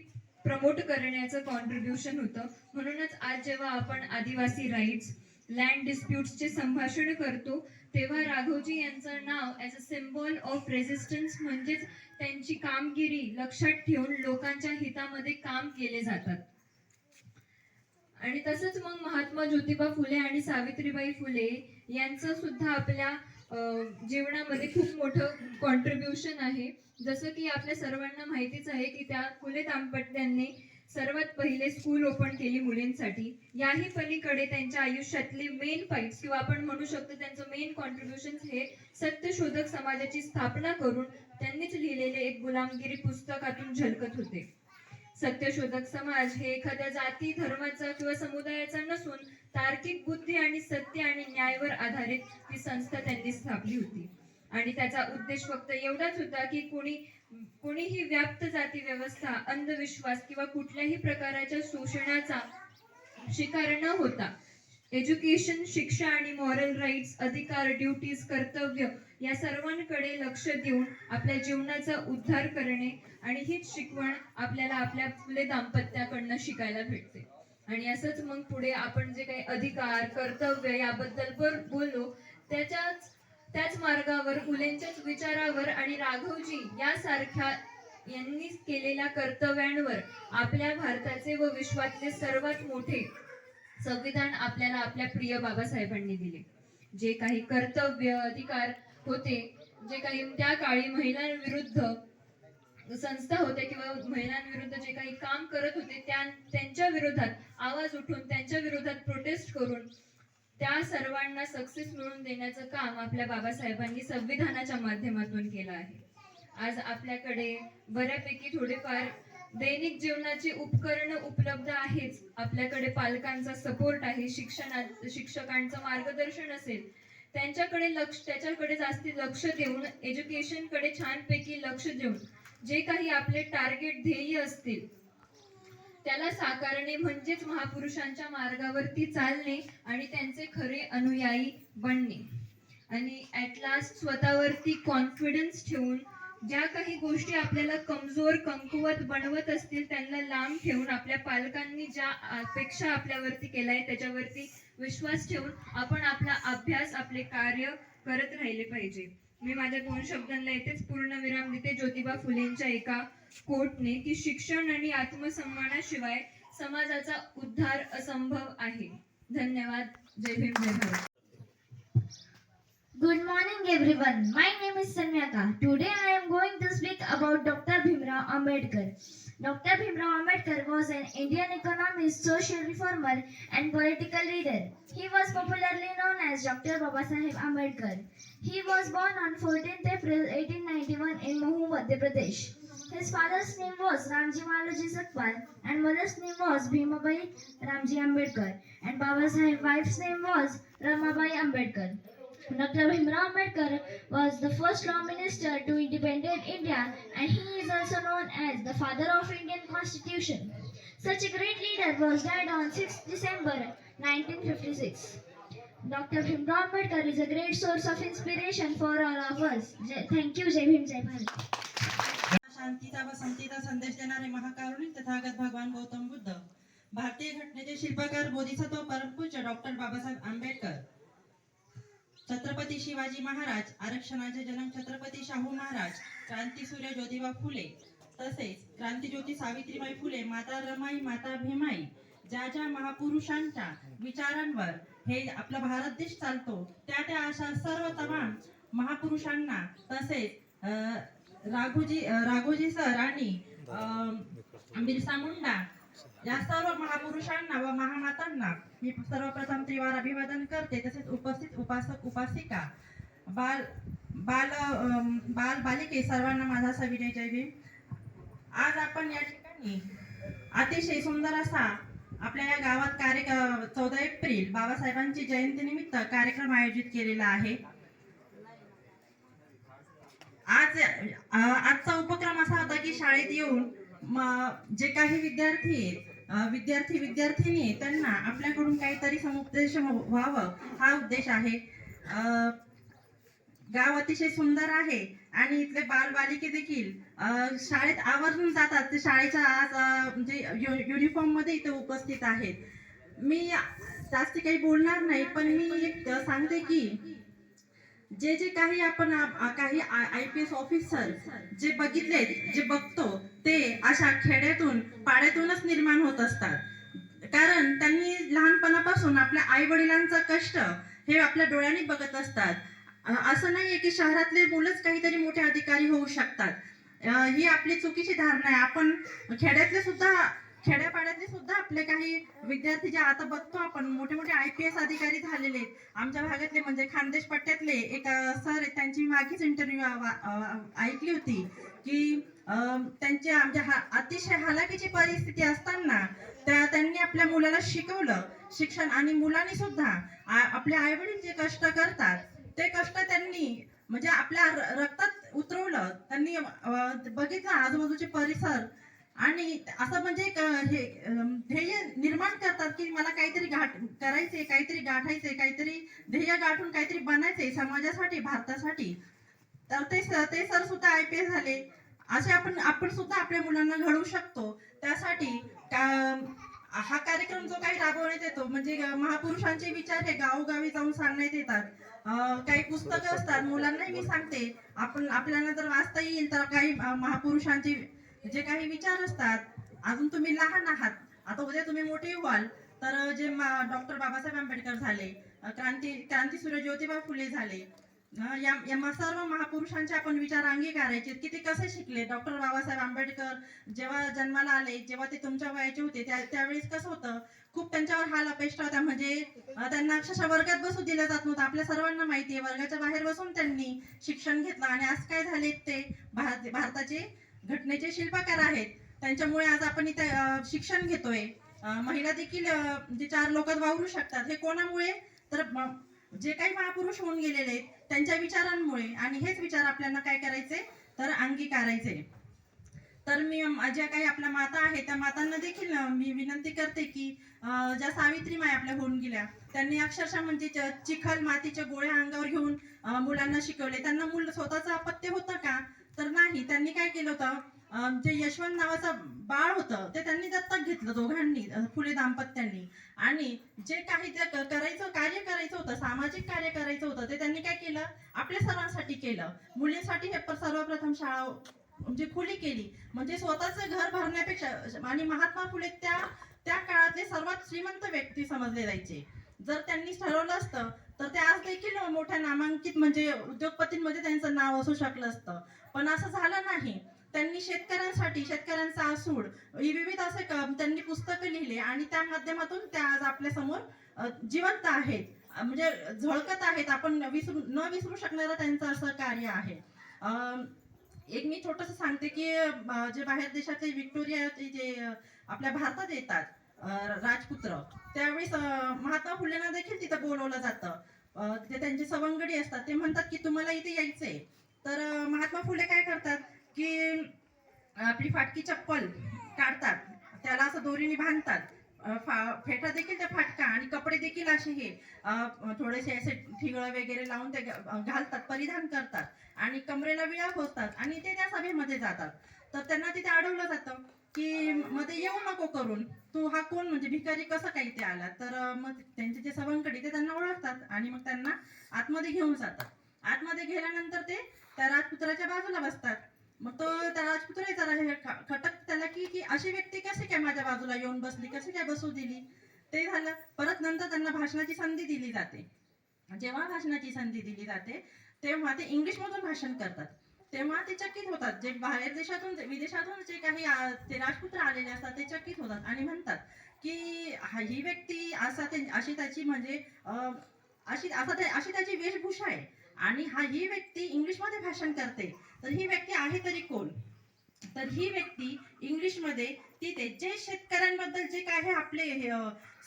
प्रमोट करण्याचं कॉन्ट्रीब्युशन होतं. म्हणूनच आज जेव्हा आपण आदिवासी राईट्स, लँड डिस्प्यूट्सचे संभाषण करतो तेव्हा राघवजी यांचं नाव as a symbol of resistance, म्हणजेच त्यांची कामगिरी लक्षात ठेवून लोकांच्या हितामध्ये काम केले जातात. आणि तसंच मग महात्मा ज्योतिबा फुले आणि सावित्रीबाई फुले यांचं सुद्धा आपल्या जीवनामध्ये खूप मोठं कॉन्ट्रीब्युशन आहे. जसं की आपल्या सर्वांना माहितीच आहे की त्या फुले दाम्पत्यांनी सर्वात पहिले स्कूल ओपन केली मुलींसाठी. याही पलीकडे त्यांच्या आयुष्यातले मेन फाईट्स किंवा आपण म्हणू शकतो त्यांचं मेन कॉन्ट्रीब्युशन हे सत्यशोधक समाजाची स्थापना करून त्यांनीच लिहिलेले एक गुलामगिरी पुस्तकातून झलकत होते. सत्यशोधक समाज हे एखाद्या जाती धर्माचा किंवा समुदायाचा नसून तार्किक बुद्धी आणि सत्य आणि न्यायावर आधारित ती संस्था त्यांनी स्थापली होती. आणि त्याचा उद्देश फक्त एवढाच होता की कोणीही व्याप्त जाती व्यवस्था, अंधविश्वास किंवा कुठल्याही प्रकारच्या शोषणाचा शिकार न होता एज्युकेशन, शिक्षा आणि मॉरल राईट्स, अधिकार, ड्युटीज, कर्तव्य या सर्वांकडे लक्ष देऊन आपल्या जीवनाचा उद्धार करणे. आणि हीच शिकवण आपल्याला आपल्या फुले दाम्पत्याकडनं शिकायला भेटते. आणि असंच मग पुढे आपण जे काही अधिकार, कर्तव्य याबद्दल बोललो त्याच मार्गावर फुलेंच्याच विचारावर आणि राघवजी यासारख्या यांनी केलेल्या कर्तव्यांवर आपल्या भारताचे व विश्वातले सर्वात मोठे संविधान आपल्याला आपल्या प्रिय बाबासाहेबांनी दिले. जे काही कर्तव्य, अधिकार होते, जे काही त्या काळी महिलांविरुद्ध संस्था होत्या किंवा महिलांविरुद्ध जे काही काम करत होते त्यांच्या विरोधात आवाज उठून, त्यांच्या विरोधात प्रोटेस्ट करून त्या सर्वांना सक्सेस मिळवून देण्याचं काम आपल्या बाबासाहेबांनी संविधानाच्या माध्यमातून केलं आहे. आज आपल्याकडे बऱ्यापैकी थोडेफार दैनिक जीवनाची उपकरणं उपलब्ध आहेच. आपल्याकडे पालकांचा सपोर्ट आहे, शिक्षकांचं मार्गदर्शन असेल, त्याच्याकडे जास्ती लक्ष देऊन, एज्युकेशनकडे छानपैकी लक्ष देऊन जे काही आपले टार्गेट ध्येय असतील त्याला साकारणे म्हणजेच महापुरुषांच्या मार्गावरती चालणे आणि त्यांचे खरे अनुयायी बनणे. आणि ॲट लास्ट स्वतःवरती कॉन्फिडन्स ठेवून ज्या काही गोष्टी आपल्याला कमजोर, कमकुवत बनवत असतील त्यांना लांब ठेवून आपल्या पालकांनी ज्या अपेक्षा आपल्यावरती केलाय त्याच्यावरती विश्वास ठेवून आपण आपला अभ्यास, आपले कार्य करत राहिले पाहिजे. मी माझ्या 2 शब्दांना इथेच पूर्णविराम देते ज्योतिबा फुलेंच्या एका कोटने की शिक्षण आणि आत्मसन्मानाशिवाय समाजाचा उद्धार असंभव आहे. धन्यवाद. जय भीम, जय Bharat. Good morning everyone. My name is Samyaka. Today I am going to speak about Dr. Bhimrao Ambedkar. Dr. Bhimrao Ambedkar was an Indian economist, social reformer and political leader. He was popularly known as Dr. Babasaheb Ambedkar. He was born on 14th April 1891 in Mahoo, Madhya Pradesh. His father's name was Ramji Malaji Sakpal and mother's name was Bhimabai Ramji Ambedkar and Babasaheb's wife's name was Ramabai Ambedkar. Dr. Bhimrao Ambedkar was the first law minister to independent India and he is also known as the father of Indian Constitution. Such a great leader was died on 6th December 1956. Dr. Bhimrao Ambedkar is a great source of inspiration for all of us. Thank you. Jai Bhim, Jai Bharat. शांतीचा व समतेचा संदेश देणारे महाकारुणिक तथागत भगवान गौतम बुद्ध, भारतीय घटनेचे शिल्पकार बोधिसत्व परमपूज्य डॉक्टर बाबासाहेब आंबेडकर, छत्रपती शिवाजी महाराज, आरक्षणाचे जनक छत्रपती शाहू महाराज, क्रांतीसूर्य ज्योतिबा फुले, तसेच क्रांतिज्योती सावित्रीबाई फुले, माता रमाई, माता भीमाई, ज्या महापुरुषांच्या विचारांवर हे आपला भारत देश चालतो त्या अशा सर्व तमाम महापुरुषांना, तसेच राघोजी सर आणि बिरसा मुंडा या सर्व महापुरुषांना व महामातांना मी सर्वप्रथम त्रिवार अभिवादन करते. तसेच उपस्थित उपासक उपासिका, बाल बालिके सर्वांना माझा सविनय जय भीम. आज आपण या ठिकाणी अतिशय सुंदर असा आपल्या या गावात 14 एप्रिल बाबासाहेबांची जयंती निमित्त कार्यक्रम आयोजित केलेला आहे. आजचा उपक्रम असा होता की शाळेत येऊन जे काही विद्यार्थी त्यांना आपल्याकडून काहीतरी समुपदेश व्हावं हा उद्देश आहे. गाव अतिशय सुंदर आहे आणि इथले बालबालिके देखील शाळेत आवर्जून जातात. ते शाळेच्या आज म्हणजे युनिफॉर्म मध्ये इथे उपस्थित आहेत. मी जास्त काही बोलणार नाही, पण मी सांगते की जे काही आपण काही IPS ऑफिसर जे बघितले, जे बघतो ते अशा खेड्यातून पाड्यातूनच निर्माण होत असतात. कारण त्यांनी लहानपणापासून आपल्या आई वडिलांचं कष्ट हे आपल्या डोळ्यांनी बघत असतात. असं नाहीये की शहरातले मुलंच काहीतरी मोठे अधिकारी होऊ शकतात. ही आपली चुकीची धारणा आहे. आपण खेड्यातले सुद्धा खेड्यापाड्यातले सुद्धा आपले काही विद्यार्थी जे आता बघतो आपण मोठे मोठे IPS अधिकारी झालेले आहेत. आमच्या भागातले म्हणजे खानदेश पट्ट्यातले एक सर आहेत, त्यांची मी मागेच इंटरव्ह्यू ऐकली होती की त्यांच्या आमच्या अतिशय हालाकीची परिस्थिती असताना त्यांनी आपल्या मुलाला शिकवलं शिक्षण, आणि मुलांनी सुद्धा आपले आई वडील जे कष्ट करतात ते कष्ट त्यांनी म्हणजे आपल्या रक्तात उतरवलं. त्यांनी बघितलं आजूबाजूचे परिसर, आणि असं म्हणजे हे ध्येय निर्माण करतात की मला काहीतरी करायचंय, काहीतरी गाठायचंय, काहीतरी ध्येय गाठून काहीतरी बनायचंय समाजासाठी, भारतासाठी. तर ते सर सुद्धा IPS झाले. असे आपण सुद्धा आपल्या मुलांना घडवू शकतो. त्यासाठी हा कार्यक्रम जो काही राबवण्यात येतो म्हणजे महापुरुषांचे विचार हे गावोगावी जाऊन सांगण्यात येतात. काही पुस्तकं असतात, मुलांनाही मी सांगते आपल्याला जर वाचता येईल तर काही महापुरुषांचे जे काही विचार असतात. अजून तुम्ही लहान आहात, आता उद्या तुम्ही मोठे व्हाल तर जे डॉक्टर बाबासाहेब आंबेडकर झाले, क्रांतीसूर्य ज्योतिबा फुले झाले, या सर्व महापुरुषांचे आपण विचार अंगीकारायचे की ते कसे शिकले. डॉक्टर बाबासाहेब आंबेडकर जेव्हा जन्माला आले, जेव्हा ते तुमच्या वयाचे होते त्यावेळेस कसं होतं, खूप त्यांच्यावर हाल अपेष्टा होत्या. म्हणजे त्यांना अक्षरशः वर्गात बसू दिलं जात नव्हतं. आपल्या सर्वांना माहिती आहे, वर्गाच्या बाहेर बसून त्यांनी शिक्षण घेतलं, आणि आज काय झाले, ते भारताचे घटनेचे शिल्पकार आहेत. त्यांच्यामुळे आज आपण इथे शिक्षण घेतोय. महिला देखील जे 4 लोकात वावरू शकतात. हे कोणामुळे, तर जे काही महापुरुष होऊन गेलेले आहेत त्यांच्या विचारांमुळे. आणि हेच विचार आपल्याला काय करायचे, तर अंगीकारायचे. तर मी ज्या काही आपल्या माता आहेत त्या मातांना देखील मी विनंती करते की ज्या सावित्रीमाई आपल्या होऊन गेल्या, त्यांनी अक्षरशः म्हणजे चिखल मातीच्या गोळ्या अंगावर घेऊन मुलांना शिकवले. त्यांना मूल स्वतःचं अपत्य होतं का, तर नाही. त्यांनी काय केलं होतं, जे यशवंत नावाचं बाळ होतं ते त्यांनी दत्तक घेतलं दोघांनी, फुले दाम्पत्यांनी. आणि जे काही ते कार्य करायचं होतं, सामाजिक कार्य करायचं होतं, ते त्यांनी काय केलं, आपल्या सर्वांसाठी केलं. मुलींसाठी हे सर्वप्रथम शाळा म्हणजे खुली केली. म्हणजे स्वतःचं घर भरण्यापेक्षा, आणि महात्मा फुले त्या काळातले सर्वात श्रीमंत व्यक्ती समजले जायचे. जर त्यांनी ठरवलं असतं तर ते आज देखील मोठ्या नामांकित म्हणजे उद्योगपतींमध्ये त्यांचं नाव असू शकलं असतं. पण असं झालं नाही. त्यांनी शेतकऱ्यांसाठी, शेतकऱ्यांचा आसूड, विविध असे त्यांनी पुस्तकं लिहिले, आणि त्या माध्यमातून त्या आज आपल्या समोर जिवंत आहेत, म्हणजे झळकत आहेत. आपण न विसरू शकणारं त्यांचं असं कार्य आहे. एक मी छोटंसं सांगते की जे बाहेर देशातले व्हिक्टोरिया जे आपल्या भारतात येतात राजपुत्र, त्यावेळेस महात्मा फुलेंना देखील तिथं बोलवलं जातं. ते त्यांचे सवंगडी असतात, ते म्हणतात की तुम्हाला इथे यायचंय. तर महात्मा फुले काय करतात की आपली फाटकी चप्पल काढतात, त्याला असं दोरीने बांधतात, फेटा देखील त्या फाटका, आणि कपडे देखील असे हे थोडेसे असे ठिगळं वगैरे लावून ते घालतात, परिधान करतात, आणि कमरेला विळा खोचतात, आणि ते त्या सभेमध्ये जातात. तर त्यांना तिथे अडवलं जातं की मध्ये येऊ नको करून, तू हा कोण, म्हणजे भिकारी कसं काही ते आला. तर मग त्यांचे जे सवंगडी ते त्यांना ओळखतात, आणि मग त्यांना आतमध्ये घेऊन जातात. आतमध्ये गेल्यानंतर ते त्या राजपुत्राच्या बाजूला बसतात. मग तो त्या राजपुत्र जरा खटक त्याला की अशी व्यक्ती कशी काय माझ्या बाजूला येऊन बसली, कशी काय बसू दिली. ते झालं. परत नंतर त्यांना भाषणाची संधी दिली जाते. जेव्हा भाषणाची संधी दिली जाते तेव्हा ते इंग्लिशमधून भाषण करतात. तेव्हा ते चकित होतात, जे बाहेर देशातून विदेशातून जे काही ते राजपुत्र आलेले असतात ते चकित होतात, आणि म्हणतात की ही व्यक्ती अशी त्याची म्हणजे अशी त्याची वेशभूषा आहे, आणि ही व्यक्ती इंग्लिशमध्ये भाषण करते, तर ही व्यक्ती आहे तरी कोण. तर ही व्यक्ती इंग्लिशमध्ये तिथे जे शेतकऱ्यांबद्दल जे काही आपले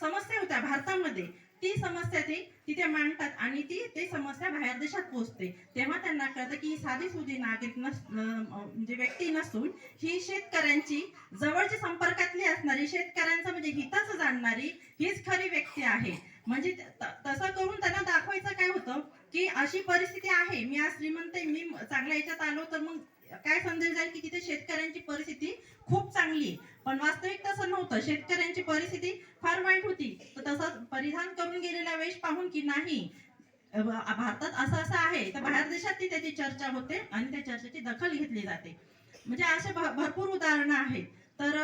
समस्या होत्या भारतामध्ये, ती समस्या ते तिथे मांडतात, आणि ते समस्या बाहेर देशात पोहोचते. तेव्हा त्यांना कळतं की ही साधी सुधी नागरिक म्हणजे व्यक्ती नसून ही शेतकऱ्यांची जवळची संपर्कातली असणारी, शेतकऱ्यांचं म्हणजे हिताचं जाणणारी हीच खरी व्यक्ती आहे. म्हणजे तसं करून त्यांना दाखवायचं काय होतं की अशी परिस्थिती आहे, मी आज श्रीमंत आहे, मी चांगल्या याच्यात आलो, तर मग काय समजेल जाईल की तिथे शेतकऱ्यांची परिस्थिती खूप चांगली. पण वास्तविक तसं नव्हतं, शेतकऱ्यांची परिस्थिती फार वाईट होती. तर तसं परिधान करून गेलेला वेश पाहून की नाही भारतात असं आहे, तर बाहेर देशात ती त्याची चर्चा होते, आणि त्या चर्चेची दखल घेतली जाते. म्हणजे असे भरपूर उदाहरणं आहेत. तर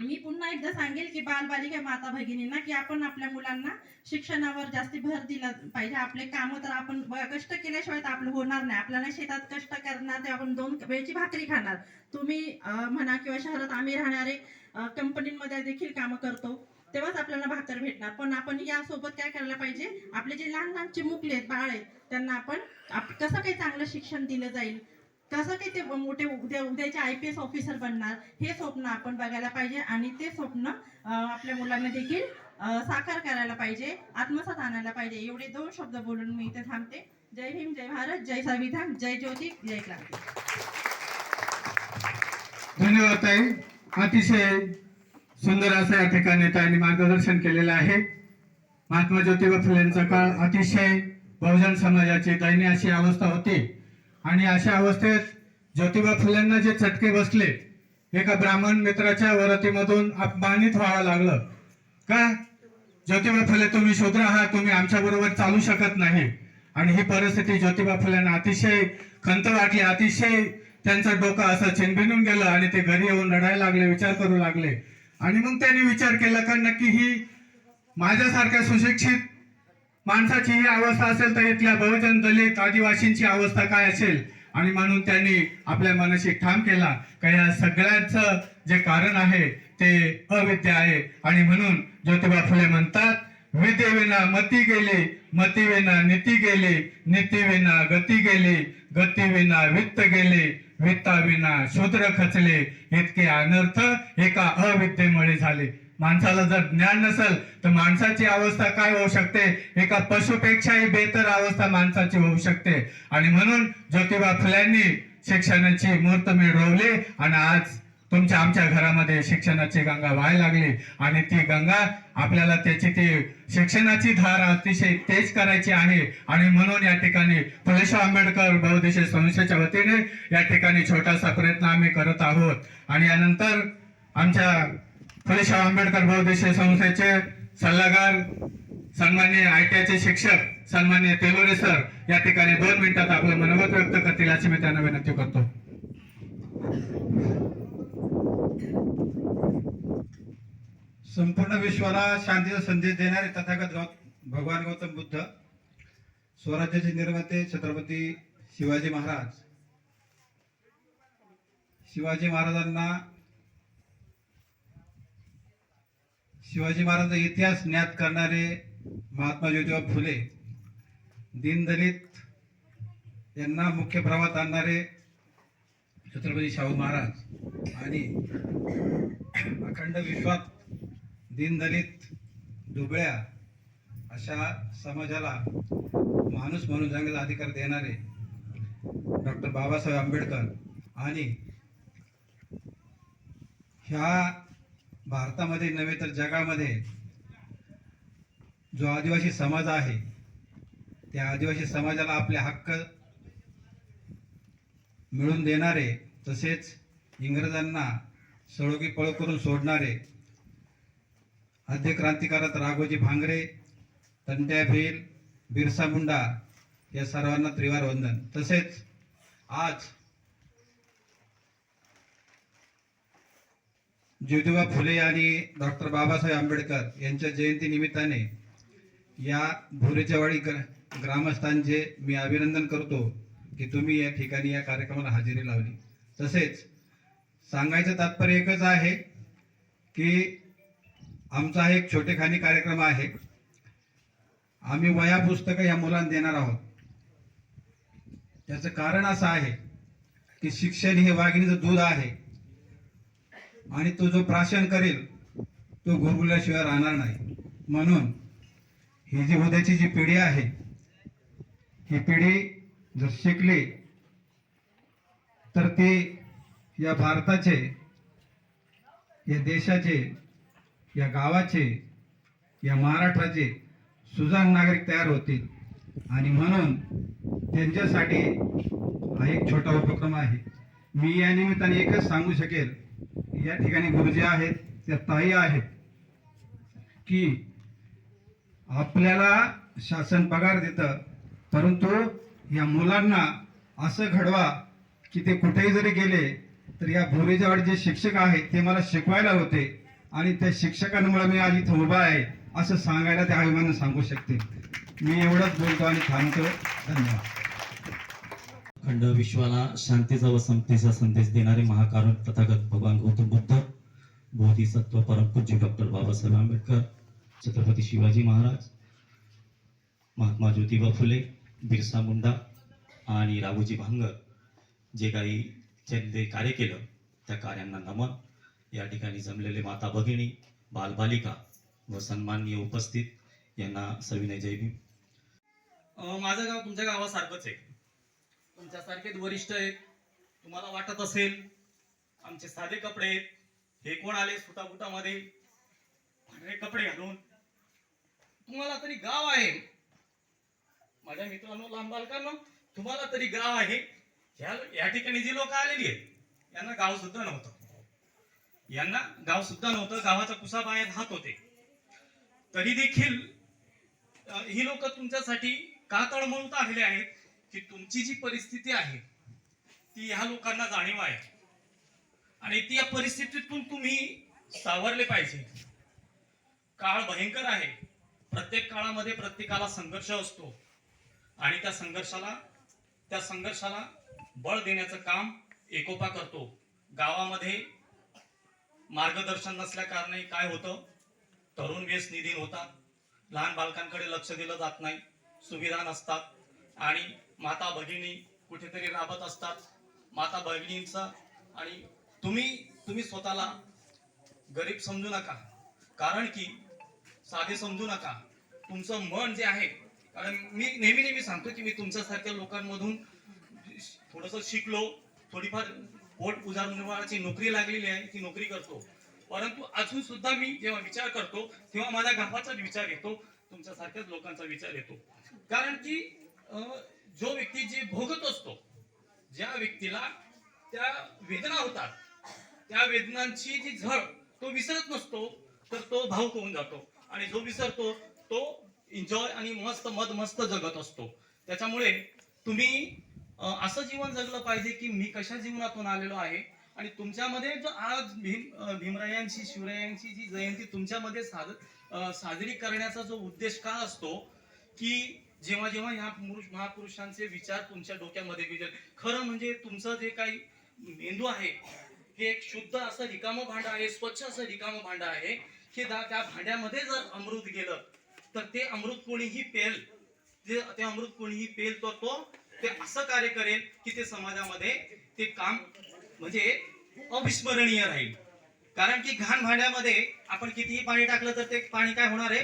मी पुन्हा एकदा सांगेल की बालबालिका माता भगिनींना की आपण आपल्या मुलांना शिक्षणावर जास्ती भर दिला पाहिजे. आपले कामं तर आपण कष्ट केल्याशिवाय तर आपलं होणार नाही. आपल्याला शेतात कष्ट करणार ते आपण 2 वेळची भाकरी खाणार. तुम्ही म्हणा किंवा शहरात आम्ही राहणारे कंपनीमध्ये देखील कामं करतो, तेव्हाच आपल्याला भाकर भेटणार. पण आपण यासोबत काय करायला पाहिजे, आपले जे लहान लहान चिमुकले आहेत, बाळ आहेत, त्यांना आपण कसं काही चांगलं शिक्षण दिलं जाईल, कसं काही ते मोठे उद्याचे IPS ऑफिसर बनणार, हे स्वप्न आपण बघायला पाहिजे. आणि ते स्वप्न आपल्या मुलांना देखील साकार करायला पाहिजे, आत्मसात आणायला पाहिजे. एवढे 2 शब्द बोलून मी इथे थांबते. जय भीम, जय भारत, जय संविधान, जय ज्योती, जय क्रांती. धन्यवाद ताई. अतिशय सुंदर असं या ठिकाणी ताईंनी मार्गदर्शन केलेलं आहे. महात्मा ज्योतिबा फुलेंचा काळ अतिशय बहुजन समाजाची दयनीय अशी अवस्था होती आणि अशा अवस्थेत ज्योतिबा फुलेंना जे चटके बसले, एका ब्राह्मण मित्राच्या वरतीमधून अपमानित व्हावं लागलं. का? ज्योतिबा फुले तुम्ही शूद्र आहात, तुम्ही आमच्या बरोबर चालू शकत नाही. आणि ही परिस्थिती ज्योतिबा फुलेंना अतिशय खंत वाटली, अतिशय त्यांचं डोकं असं चिंबिनून गेलं आणि ते घरी येऊन रडायला लागले, विचार करू लागले. आणि मग त्यांनी विचार केला का नक्की ही माझ्यासारख्या सुशिक्षित माणसाची ही अवस्था असेल तर इथल्या बहुजन दलित आदिवासींची अवस्था काय असेल. आणि म्हणून त्यांनी आपल्या मनाशी ठाम केला का या सगळ्यांचं जे कारण आहे ते अविद्या आहे. आणि म्हणून ज्योतिबा फुले म्हणतात, विद्येविना मती गेली, मतीविना नीती गेली, नीतीविना गती गेली, गतीविना वित्त गेले, वित्ताविना शूद्र खचले. इतके अनर्थ एका अविद्येमुळे झाले. माणसाला जर ज्ञान नसेल तर माणसाची अवस्था काय होऊ शकते, एका पशुपेक्षाही बेहतर अवस्था माणसाची होऊ शकते. आणि म्हणून ज्योतिबा फुल्यांनी शिक्षणाची मुहूर्तमेढ रोवली आणि आज तुमच्या आमच्या घरामध्ये शिक्षणाची गंगा व्हायला लागली. आणि ती गंगा आपल्याला त्याची ती शिक्षणाची धार अतिशय तेज करायची आहे. आणि म्हणून या ठिकाणी फुलेशाह आंबेडकर बहुउद्देशीय संस्थेच्या वतीने या ठिकाणी छोटासा प्रयत्न आम्ही करत आहोत. आणि यानंतर आमच्या फुलेशाह आंबेडकर बहुउद्देशीय संस्थेचे सल्लागार सन्माननीय ITI चे शिक्षक सन्माननीय तेलोरे सर या ठिकाणी 2 मिनिटात आपलं मनोगत व्यक्त करतील अशी मी त्यांना विनंती करतो. संपूर्ण विश्वाला शांतीचा संदेश देणारे तथागत भगवान गौतम बुद्ध, स्वराज्याचे निर्माते छत्रपती शिवाजी महाराज, शिवाजी महाराजांचा इतिहास ज्ञात करणारे महात्मा ज्योतिबा फुले, दीनदलित यांना मुख्य प्रवाहात आणणारे छत्रपती शाहू महाराज आणि अखंड विश्वात दीनदलित दुबळ्या अशा समाजाला माणूस म्हणून जगायचा अधिकार देणारे डॉक्टर बाबासाहेब आंबेडकर आणि ह्या भारतामध्ये नव्हे तर जगामध्ये जो आदिवासी समाज आहे त्या आदिवासी समाजाला आपले हक्क मिळवून देणारे, तसेच इंग्रजांना सळोगी पळ करून सोडणारे आद्य क्रांतिकारक राघोजी भांगरे, तंट्या भील, बिरसा मुंडा या सर्वांना त्रिवार वंदन. तसेच आज ज्योतिबा फुले आणि डॉक्टर बाबासाहेब आंबेडकर यांच्या जयंती निमित्ताने या भुरेच्यावाडी ग्रामस्थांचे मी अभिनंदन करतो की तुम्ही या ठिकाणी या कार्यक्रमाला हजेरी लावली. तसेच सांगायचं तात्पर्य एकच आहे की आमचा एक छोटेखानी कार्यक्रम आहे. आम्ही वह्या पुस्तकं या मुलांना देणार आहोत. त्याचं कारण असं आहे की शिक्षण हे वाघिणीचं दूध आहे आणि तो जो प्राशन करेल तो गुरगुरल्याशिवाय राहणार नाही. म्हणून ही जी उद्याची जी पिढी आहे ही पिढी जर शिकली तर ती या भारताचे, या देशाचे, या गावाचे, या महाराष्ट्राचे सुजाण नागरिक तयार होतील. आणि म्हणून त्यांच्यासाठी हा एक छोटा उपक्रम आहे. मी या निमित्ताने एकच सांगू शकेल, या ठिकाणी गुरुजी आहेत, त्या ताई आहेत की आपल्याला शासन पगार देतं, परंतु या मुलांना असं घडवा की ते कुठेही जरी गेले तर या भोरेच्यावाडी जे शिक्षक आहेत ते मला शिकवायला होते आणि त्या शिक्षकांमुळे मी आज इथं उभा आहे असं सांगायला त्या अभिमानानं सांगू शकते. मी एवढंच बोलतो आणि थांबतो. धन्यवाद. अखंड विश्वाला शांतीचा व समतेचा संदेश देणारे महाकारुण तथागत भगवान गौतम बुद्ध, बोधिसत्व परमपूज्य डॉक्टर बाबासाहेब आंबेडकर, छत्रपती शिवाजी महाराज, महात्मा ज्योतिबा फुले, बिरसा मुंडा आणि राघोजी भांगर जे काही ज्यांनी कार्य केलं त्या कार्यांना नमन. या ठिकाणी जमलेले माता भगिनी, बालबालिका व सन्माननीय उपस्थित यांना सविनय जय भीम. माझं गाव तुमच्या गावासारखंच आहे. तुमच्यासारखेच वरिष्ठ आहेत. तुम्हाला वाटत असेल आमचे साधे कपडे आहेत, हे कोण आले सुटाबुटामध्ये पांढरे कपडे घालून. तुम्हाला तरी गाव आहे. माझ्या मित्रांनो, लांब बालकांनो, तुम्हाला तरी गाव आहे. या ठिकाणी जी लोक आलेली आहेत यांना गाव सुद्धा नव्हतं. गावाचा कुसाबाहेर राहत होते. तरी देखील ही लोक तुमच्यासाठी का तळमळून आलेले आहेत की तुमची जी परिस्थिती आहे ती ह्या लोकांना जाणीव आहे आणि ती या परिस्थितीतून तुम्ही सावरले पाहिजे. काळ भयंकर आहे. प्रत्येक काळामध्ये प्रत्येकाला संघर्ष असतो आणि त्या संघर्षाला बळ देण्याचं काम एकोपा करतो. गावामध्ये मार्गदर्शन नसल्या कारणे काय होतं, तरुण व्यसनीधीन होतात, लहान बालकांकडे लक्ष दिलं जात नाही, सुविधा नसतात आणि माता भगिनी कुठेतरी राबत असतात. माता भगिनींचा आणि तुम्ही स्वतःला गरीब समजू नका, कारण की साधे समजू नका. तुमचं मन जे आहे, कारण मी नेहमी सांगतो की मी तुमच्यासारख्या लोकांमधून थोडंसं शिकलो, थोडीफार पोट उजारनिर्वाहाची नोकरी लागलेली आहे, ती नोकरी करतो. परंतु अजून सुद्धा मी जेव्हा विचार करतो तेव्हा माझ्या गावाचा विचार येतो, तुमच्यासारख्याच लोकांचा विचार येतो. कारण की जो व्यक्ती जे भोगत असतो, ज्या व्यक्तीला त्या वेदना होतात, त्या वेदनांची जी झळ तो विसरत नसतो, तर तो भावुक होऊन जातो आणि जो विसरतो तो एन्जॉय आणि मस्त जगत असतो. त्याच्यामुळे तुम्ही असं जीवन जगलं पाहिजे की मी कशा जीवनातून आलेलो आहे आणि तुमच्यामध्ये जो आज भीमरायांची शिवरायांची जी जयंती तुमच्यामध्ये साजरी करण्याचा जो उद्देश का असतो की जेव्हा ह्या महापुरुषांचे विचार तुमच्या डोक्यामध्ये विजय, खरं म्हणजे तुमचं जे काही मेंदू आहे हे एक शुद्ध असं रिकामं भांडं आहे, स्वच्छ असं रिकामं भांडं आहे की त्या भांड्यामध्ये जर अमृत गेलं तर ते अमृत कोणीही पेल, ते अमृत कोणीही पेल तर ते असं कार्य करेल की ते समाजामध्ये ते काम म्हणजे अविस्मरणीय राहील. कारण की घाण भांड्यामध्ये आपण कितीही पाणी टाकलं तर ते पाणी काय होणार आहे,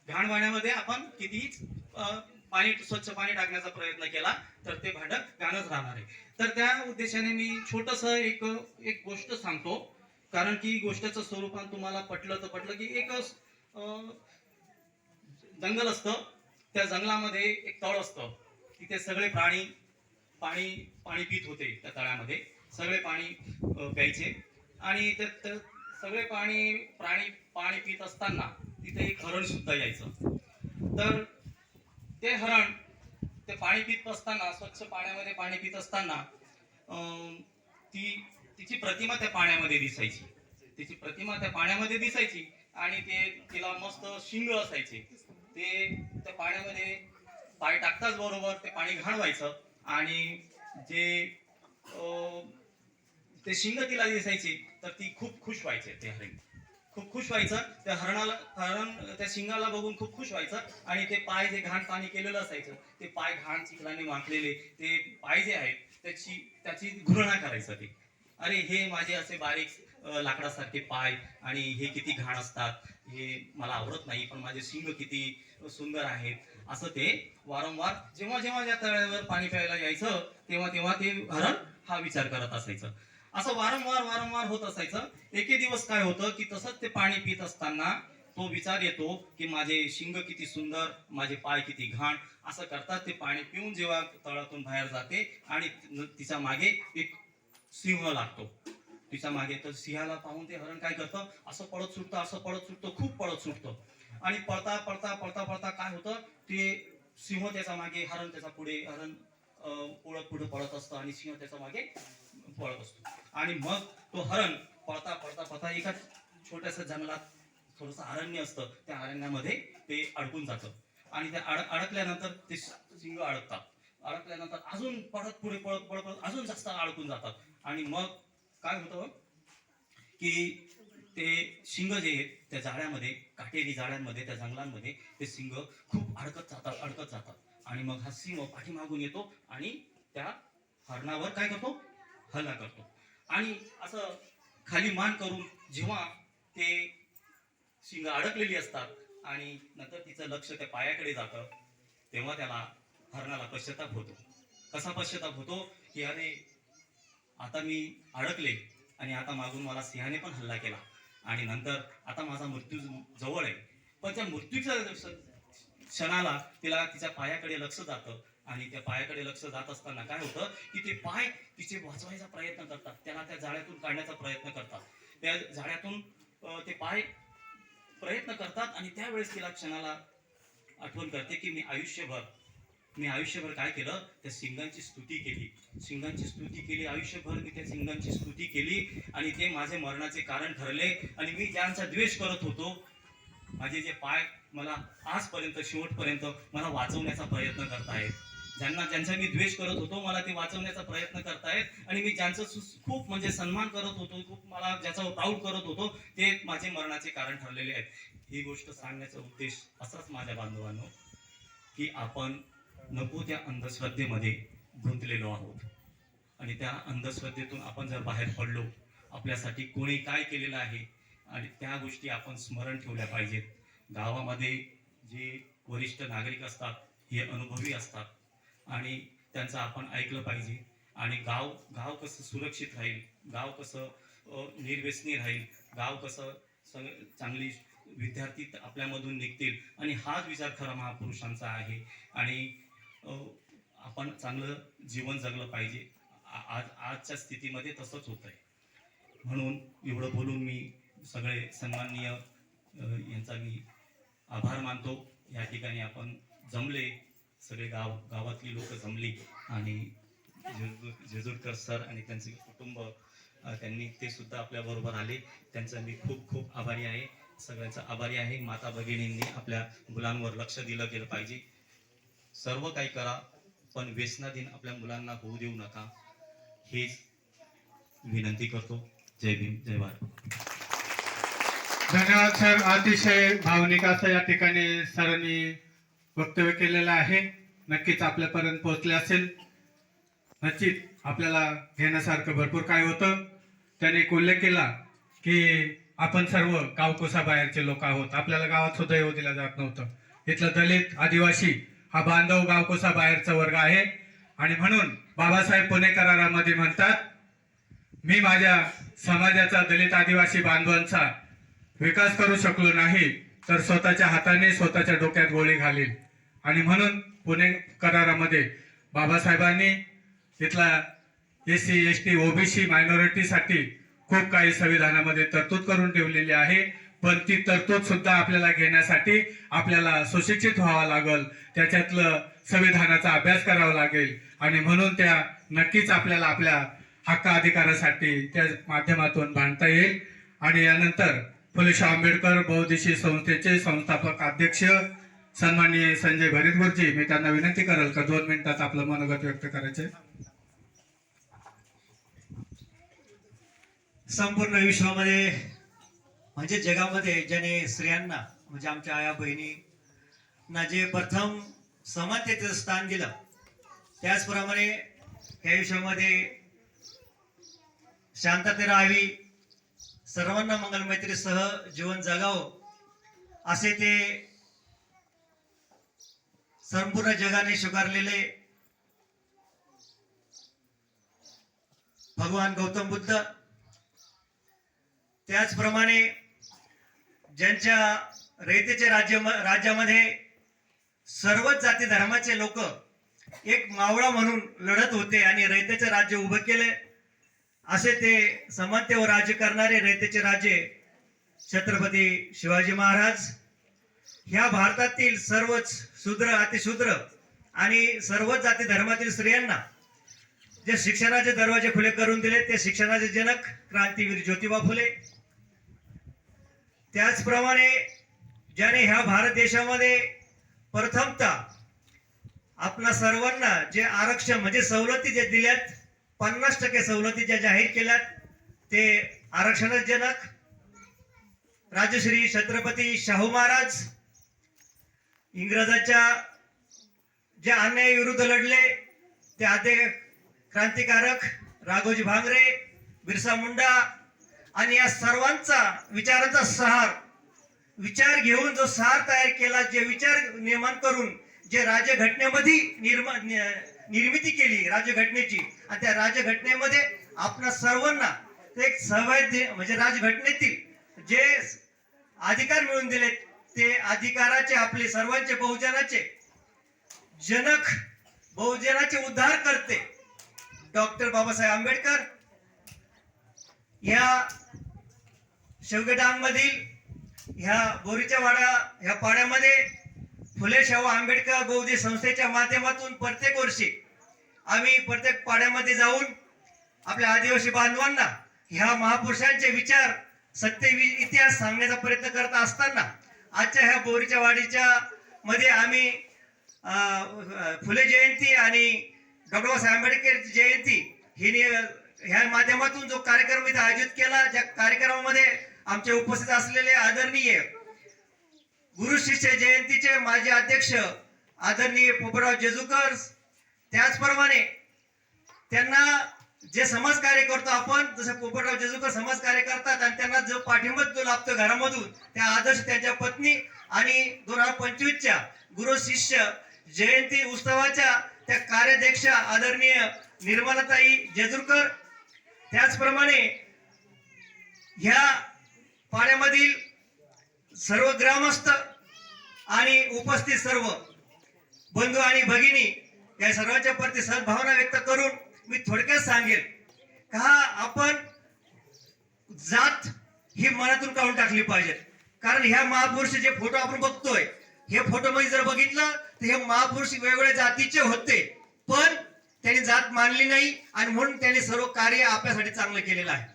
घाण भांड्यामध्ये आपण कितीही स्वच्छ पाणी टाकण्याचा प्रयत्न केला तर ते भांडं घाणच राहणार आहे. तर त्या उद्देशाने मी छोटंसं एक गोष्ट सांगतो, कारण की गोष्टीचं स्वरूपात तुम्हाला पटलं की एक जंगल असतं, त्या जंगलामध्ये एक तळ असतं, तिथे सगळे प्राणी पाणी पित होते. त्या तळ्यामध्ये सगळे पाणी प्यायचे आणि सगळे प्राणी पाणी पित असताना तिथे एक हरण सुद्धा यायचं. तर ते हरण ते पाणी पित असताना, स्वच्छ पाण्यामध्ये पाणी पित असताना तिची प्रतिमा त्या पाण्यामध्ये दिसायची आणि तिला मस्त शिंग असायचे. ते त्या पाण्यामध्ये पाय टाकताच बरोबर ते पाणी घाण व्हायचं आणि ते शिंग तिला दिसायची तर ती खूप खुश व्हायचे. ते हरण खूप खुश व्हायचं, त्या हरण त्या शिंगाला बघून खूप खुश व्हायचं आणि ते पाय जे घाण पाणी केलेलं असायचं, ते पाय घाण चिखलाने माखलेले ते पाय जे आहेत त्याची घृणा करायचं. ते अरे हे माझे असे बारीक लाकडासारखे पाय आणि हे किती घाण असतात, हे मला आवडत नाही, पण माझे शिंग किती सुंदर आहेत, असं ते वारंवार जेव्हा या तळ्यावर पाणी प्यायला यायचं तेव्हा ते हरण हा विचार करत असायचं. असं वारंवार होत असायचं. एके दिवस काय होतं की तसंच ते पाणी पित असताना तो विचार येतो की माझे शिंग किती सुंदर, माझे पाय किती घाण. असं करतात ते पाणी पिऊन जेव्हा तळातून बाहेर जाते आणि तिच्या मागे एक सिंह लागतो. तिच्या मागे तर सिंहाला पाहून ते हरण काय करतं, असं पळत सुटतं, खूप पळत सुटतं आणि पळता काय होतं, ते सिंह त्याच्या मागे, हरण त्याच्या पुढे, हरण पुढे पळत असतं आणि सिंह त्याच्या मागे पळत असतो आणि मग तो हरण पळता पळता पळता एका छोट्याशा जंगलात थोडंसं अरण्य असतं, त्या अरण्यामध्ये ते अडकून जातं आणि ते अडकल्यानंतर ते सिंह अडकल्यानंतर अजून पळत पुढे पळत पळत पळत अजून जास्त अडकून जातात आणि मग काय होतं की ते सिंह जे आहेत त्या जाळ्यामध्ये, काटेरी जाळ्यांमध्ये, त्या जंगलांमध्ये ते सिंह खूप अडकत जातात आणि मग हा सिंह पाठीमागून येतो आणि त्या हरणावर काय करतो, हल्ला करतो आणि असं खाली मान करून जेव्हा ते सिंह अडकलेली असतात आणि नंतर तिचं लक्ष त्या पायाकडे जातं, तेव्हा त्याला हरणाला पश्चाताप होतो. कसा पश्चाताप होतो की अरे आता मी अडकले आणि आता मागून मला सिंहाने पण हल्ला केला आणि नंतर आता माझा मृत्यू जवळ आहे. पण त्या मृत्यूच्या क्षणाला तिला तिच्या पायाकडे लक्ष जातं आणि त्या पायाकडे लक्ष जात असताना काय होतं की ते पाय तिचे वाचवायचा प्रयत्न करतात, त्याला त्या जाळ्यातून काढण्याचा प्रयत्न करतात. त्या जाळ्यातून ते पाय प्रयत्न करतात आणि त्यावेळेस तिला क्षणाला आठवण करते की मी आयुष्यभर काय केलं, त्या सिंगांची स्तुती केली आयुष्यभर मी त्या सिंगांची स्तुती केली आणि ते माझे मरणाचे कारण ठरले आणि मी ज्यांचा द्वेष करत होतो, माझे जे पाय मला आजपर्यंत शेवटपर्यंत मला वाचवण्याचा प्रयत्न करतायत, ज्यांचा मी द्वेष करत होतो मला ते वाचवण्याचा प्रयत्न करतायत आणि मी ज्यांचं खूप म्हणजे सन्मान करत होतो, खूप मला ज्याचा प्राऊड करत होतो, ते माझे मरणाचे कारण ठरलेले आहेत. ही गोष्ट सांगण्याचा उद्देश असाच माझ्या बांधवांनो की आपण नको त्या अंधश्रद्धेमध्ये गुंतलेलो आहोत आणि त्या अंधश्रद्धेतून आपण जर बाहेर पडलो, आपल्यासाठी कोणी काय केलेलं आहे आणि त्या गोष्टी आपण स्मरण ठेवल्या पाहिजेत. गावामध्ये जे वरिष्ठ नागरिक असतात हे अनुभवी असतात आणि त्यांचं आपण ऐकलं पाहिजे आणि गाव कसं सुरक्षित राहील, गाव कसं निर्व्यसनी राहील, गाव कसं चांगली विद्यार्थी आपल्यामधून निघतील आणि हाच विचार खरा महापुरुषांचा आहे आणि आपण चांगलं जीवन जगलं पाहिजे. आजच्या स्थितीमध्ये तसंच होत आहे. म्हणून एवढं बोलून मी सगळे सन्माननीय यांचा मी आभार मानतो. या ठिकाणी आपण जमले, सगळे गावातली लोक जमली आणि जेजुरकर सर आणि त्यांचे कुटुंब त्यांनी ते सुद्धा आपल्याबरोबर आले. त्यांचा मी खूप खूप आभारी आहे, सगळ्यांचा आभारी आहे. माता भगिनींनी आपल्या मुलांवर लक्ष दिलं गेलं पाहिजे. सर्व काही करा पण व्यसनाधीन आपल्या मुलांना होऊ देऊ नका, हेच विनंती करतो. जय भीम, जय भारत. धन्यवाद सर. अतिशय भावनिक असं या ठिकाणी सरांनी वक्तव्य केलेलं आहे. नक्कीच आपल्यापर्यंत पोहोचले असेल. नक्कीच आपल्याला घेण्यासारखं भरपूर काय होतं. त्याने एक उल्लेख केला की आपण सर्व गावकोसा बाहेरचे लोक आहोत, आपल्याला गावात सुद्धा येऊ दिलं जात नव्हतं. इथलं दलित, आदिवासी हा बांधव गावकोसा बाहेरचा वर्ग आहे आणि म्हणून बाबासाहेब पुणे करारामध्ये म्हणतात, मी माझ्या समाजाचा, दलित आदिवासी बांधवांचा विकास करू शकलो नाही तर स्वतःच्या हाताने स्वतःच्या डोक्यात गोळी घालील. आणि म्हणून पुणे करारामध्ये बाबासाहेबांनी इथला SC, ST, OBC मायनॉरिटीसाठी खूप काही संविधानामध्ये तरतूद करून ठेवलेली आहे. पण ती तरतूद सुद्धा आपल्याला घेण्यासाठी आपल्याला सुशिक्षित व्हावं लागेल, त्याच्यातलं संविधानाचा अभ्यास करावा लागेल आणि म्हणून त्या नक्कीच आपल्याला आपल्या हक्क अधिकारासाठी त्या माध्यमातून भांडता येईल. आणि यानंतर फुले शाह आंबेडकर बहुउद्देशीय संस्थेचे संस्थापक अध्यक्ष सन्माननीय संजय भरीतगुरुजी, मी त्यांना विनंती करेल का 2 मिनिटात आपलं मनोगत व्यक्त करायचे. संपूर्ण विश्वामध्ये म्हणजे जगामध्ये ज्याने स्त्रियांना म्हणजे आमच्या आया बहिणींना जे प्रथम समानतेचं स्थान दिलं, त्याचप्रमाणे या विश्वामध्ये शांतता राहावी, सर्वांना मंगलमैत्रीसह जीवन जगावं असे ते संपूर्ण जगाने स्वीकारलेले भगवान गौतम बुद्ध, त्याचप्रमाणे ज्यांच्या रयतेच्या राज्यामध्ये सर्वच जाती धर्माचे लोक एक मावळा म्हणून लढत होते आणि रयतेचे राज्य उभे केले, असे ते समानतेवर राज्य करणारे रयतेचे राजे छत्रपती शिवाजी महाराज ह्या भारतातील सर्वच शूद्र, अतिशूद्र आणि सर्वच जाती धर्मातील स्त्रियांना जे शिक्षणाचे दरवाजे खुले करून दिले ते शिक्षणाचे जनक क्रांतीवीर ज्योतिबा फुले. त्याचप्रमाणे ज्याने ह्या भारत देशामध्ये प्रथमतः आपणा सर्वांना जे आरक्षण म्हणजे सवलती जे दिल्यात, 50% सवलती ज्या जाहीर केल्यात, ते आरक्षणाचे जनक राजश्री छत्रपती शाहू महाराज. इंग्रजाच्या ज्या अन्यायाविरुद्ध लढले ते आद्य क्रांतिकारक राघोजी भांगरे, बिरसा मुंडा आणि या सर्वांचा विचारांचा सहार विचार घेऊन जो सार तयार केला, जे विचार निर्माण करून जे राज्यघटनेमध्ये निर्मिती केली राज्यघटनेची, आणि त्या राज्यघटनेमध्ये आपल्या सर्वांना एक सहभागी म्हणजे राज्यघटनेतील जे अधिकार मिळवून दिले, ते अधिकाराचे आपले सर्वांचे बहुजनाचे जनक, बहुजनाचे उद्धार करते डॉक्टर बाबासाहेब आंबेडकर ह्या शेवगेडांमधील ह्या बोरीच्या वाडा ह्या पाड्यामध्ये फुले शाहू आंबेडकर बौद्धिक संस्थेच्या माध्यमातून प्रत्येक वर्षी आम्ही प्रत्येक पाड्यामध्ये जाऊन आपल्या आदिवासी बांधवांना ह्या महापुरुषांचे विचार, सत्य इतिहास सांगण्याचा प्रयत्न करत असताना आजच्या ह्या बोरीच्या वाडीच्या मध्ये आम्ही फुले जयंती आणि डॉक्टर बाबासाहेब आंबेडकर जयंती ह्या माध्यमातून जो कार्यक्रम इथे आयोजित केला, ज्या कार्यक्रमामध्ये आमचे उपस्थित असलेले आदरणीय गुरु शिष्य जयंतीचे माजी अध्यक्ष आदरणीय पोपटराव जेजुकर, त्याचप्रमाणे त्यांना जे समाज कार्य करतो आपण, जसं पोपटराव जेजुकर समाज कार्य करतात आणि त्यांना जो पाठिंबा जो लाभतो घरामधून, त्या आदर्श त्यांच्या पत्नी आणि 2025च्या गुरु शिष्य जयंती उत्सवाच्या त्या कार्याध्यक्ष आदरणीय निर्मलाताई जेजुरकर, त्याचप्रमाणे ह्या पाड्यामधील सर्व ग्रामस्थ आणि उपस्थित सर्व बंधू आणि भगिनी या सर्वांच्या प्रती सद्भावना व्यक्त करून मी थोडक्यात सांगेल का आपण जात ही मनातून काढून टाकली पाहिजे. कारण ह्या महापुरुष जे फोटो आपण बघतोय, हे फोटो मध्ये जर बघितलं तर हे महापुरुष वेगवेगळ्या जातीचे होते, पण त्यांनी जात मानली नाही आणि म्हणून त्यांनी सर्व कार्य आपल्यासाठी चांगलं केलेलं आहे.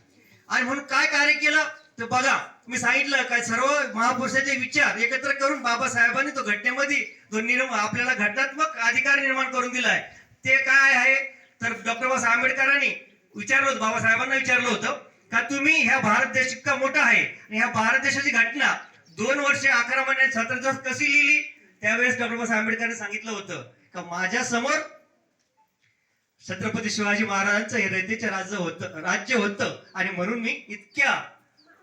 आणि म्हणून काय कार्य केलं तर बघा, मी सांगितलं काय सर्व महापुरुषाचे विचार एकत्र करून बाबासाहेबांनी तो घटनेमध्ये तो आपल्याला घटनात्मक अधिकार निर्माण करून दिला आहे. ते काय आहे तर डॉक्टर बाबासाहेब आंबेडकरांनी विचारलं होतं, बाबासाहेबांना विचारलं होतं का तुम्ही ह्या भारत देश इतका मोठा आहे आणि ह्या भारत देशाची घटना 2 वर्षे 11 महिने 17 दिवस कशी लिहिली. त्यावेळेस डॉक्टर बाबासाहेब आंबेडकरांनी सांगितलं होतं का माझ्या समोर छत्रपती शिवाजी महाराजांचं हे रयतेचे राज्य होतं आणि म्हणून मी इतक्या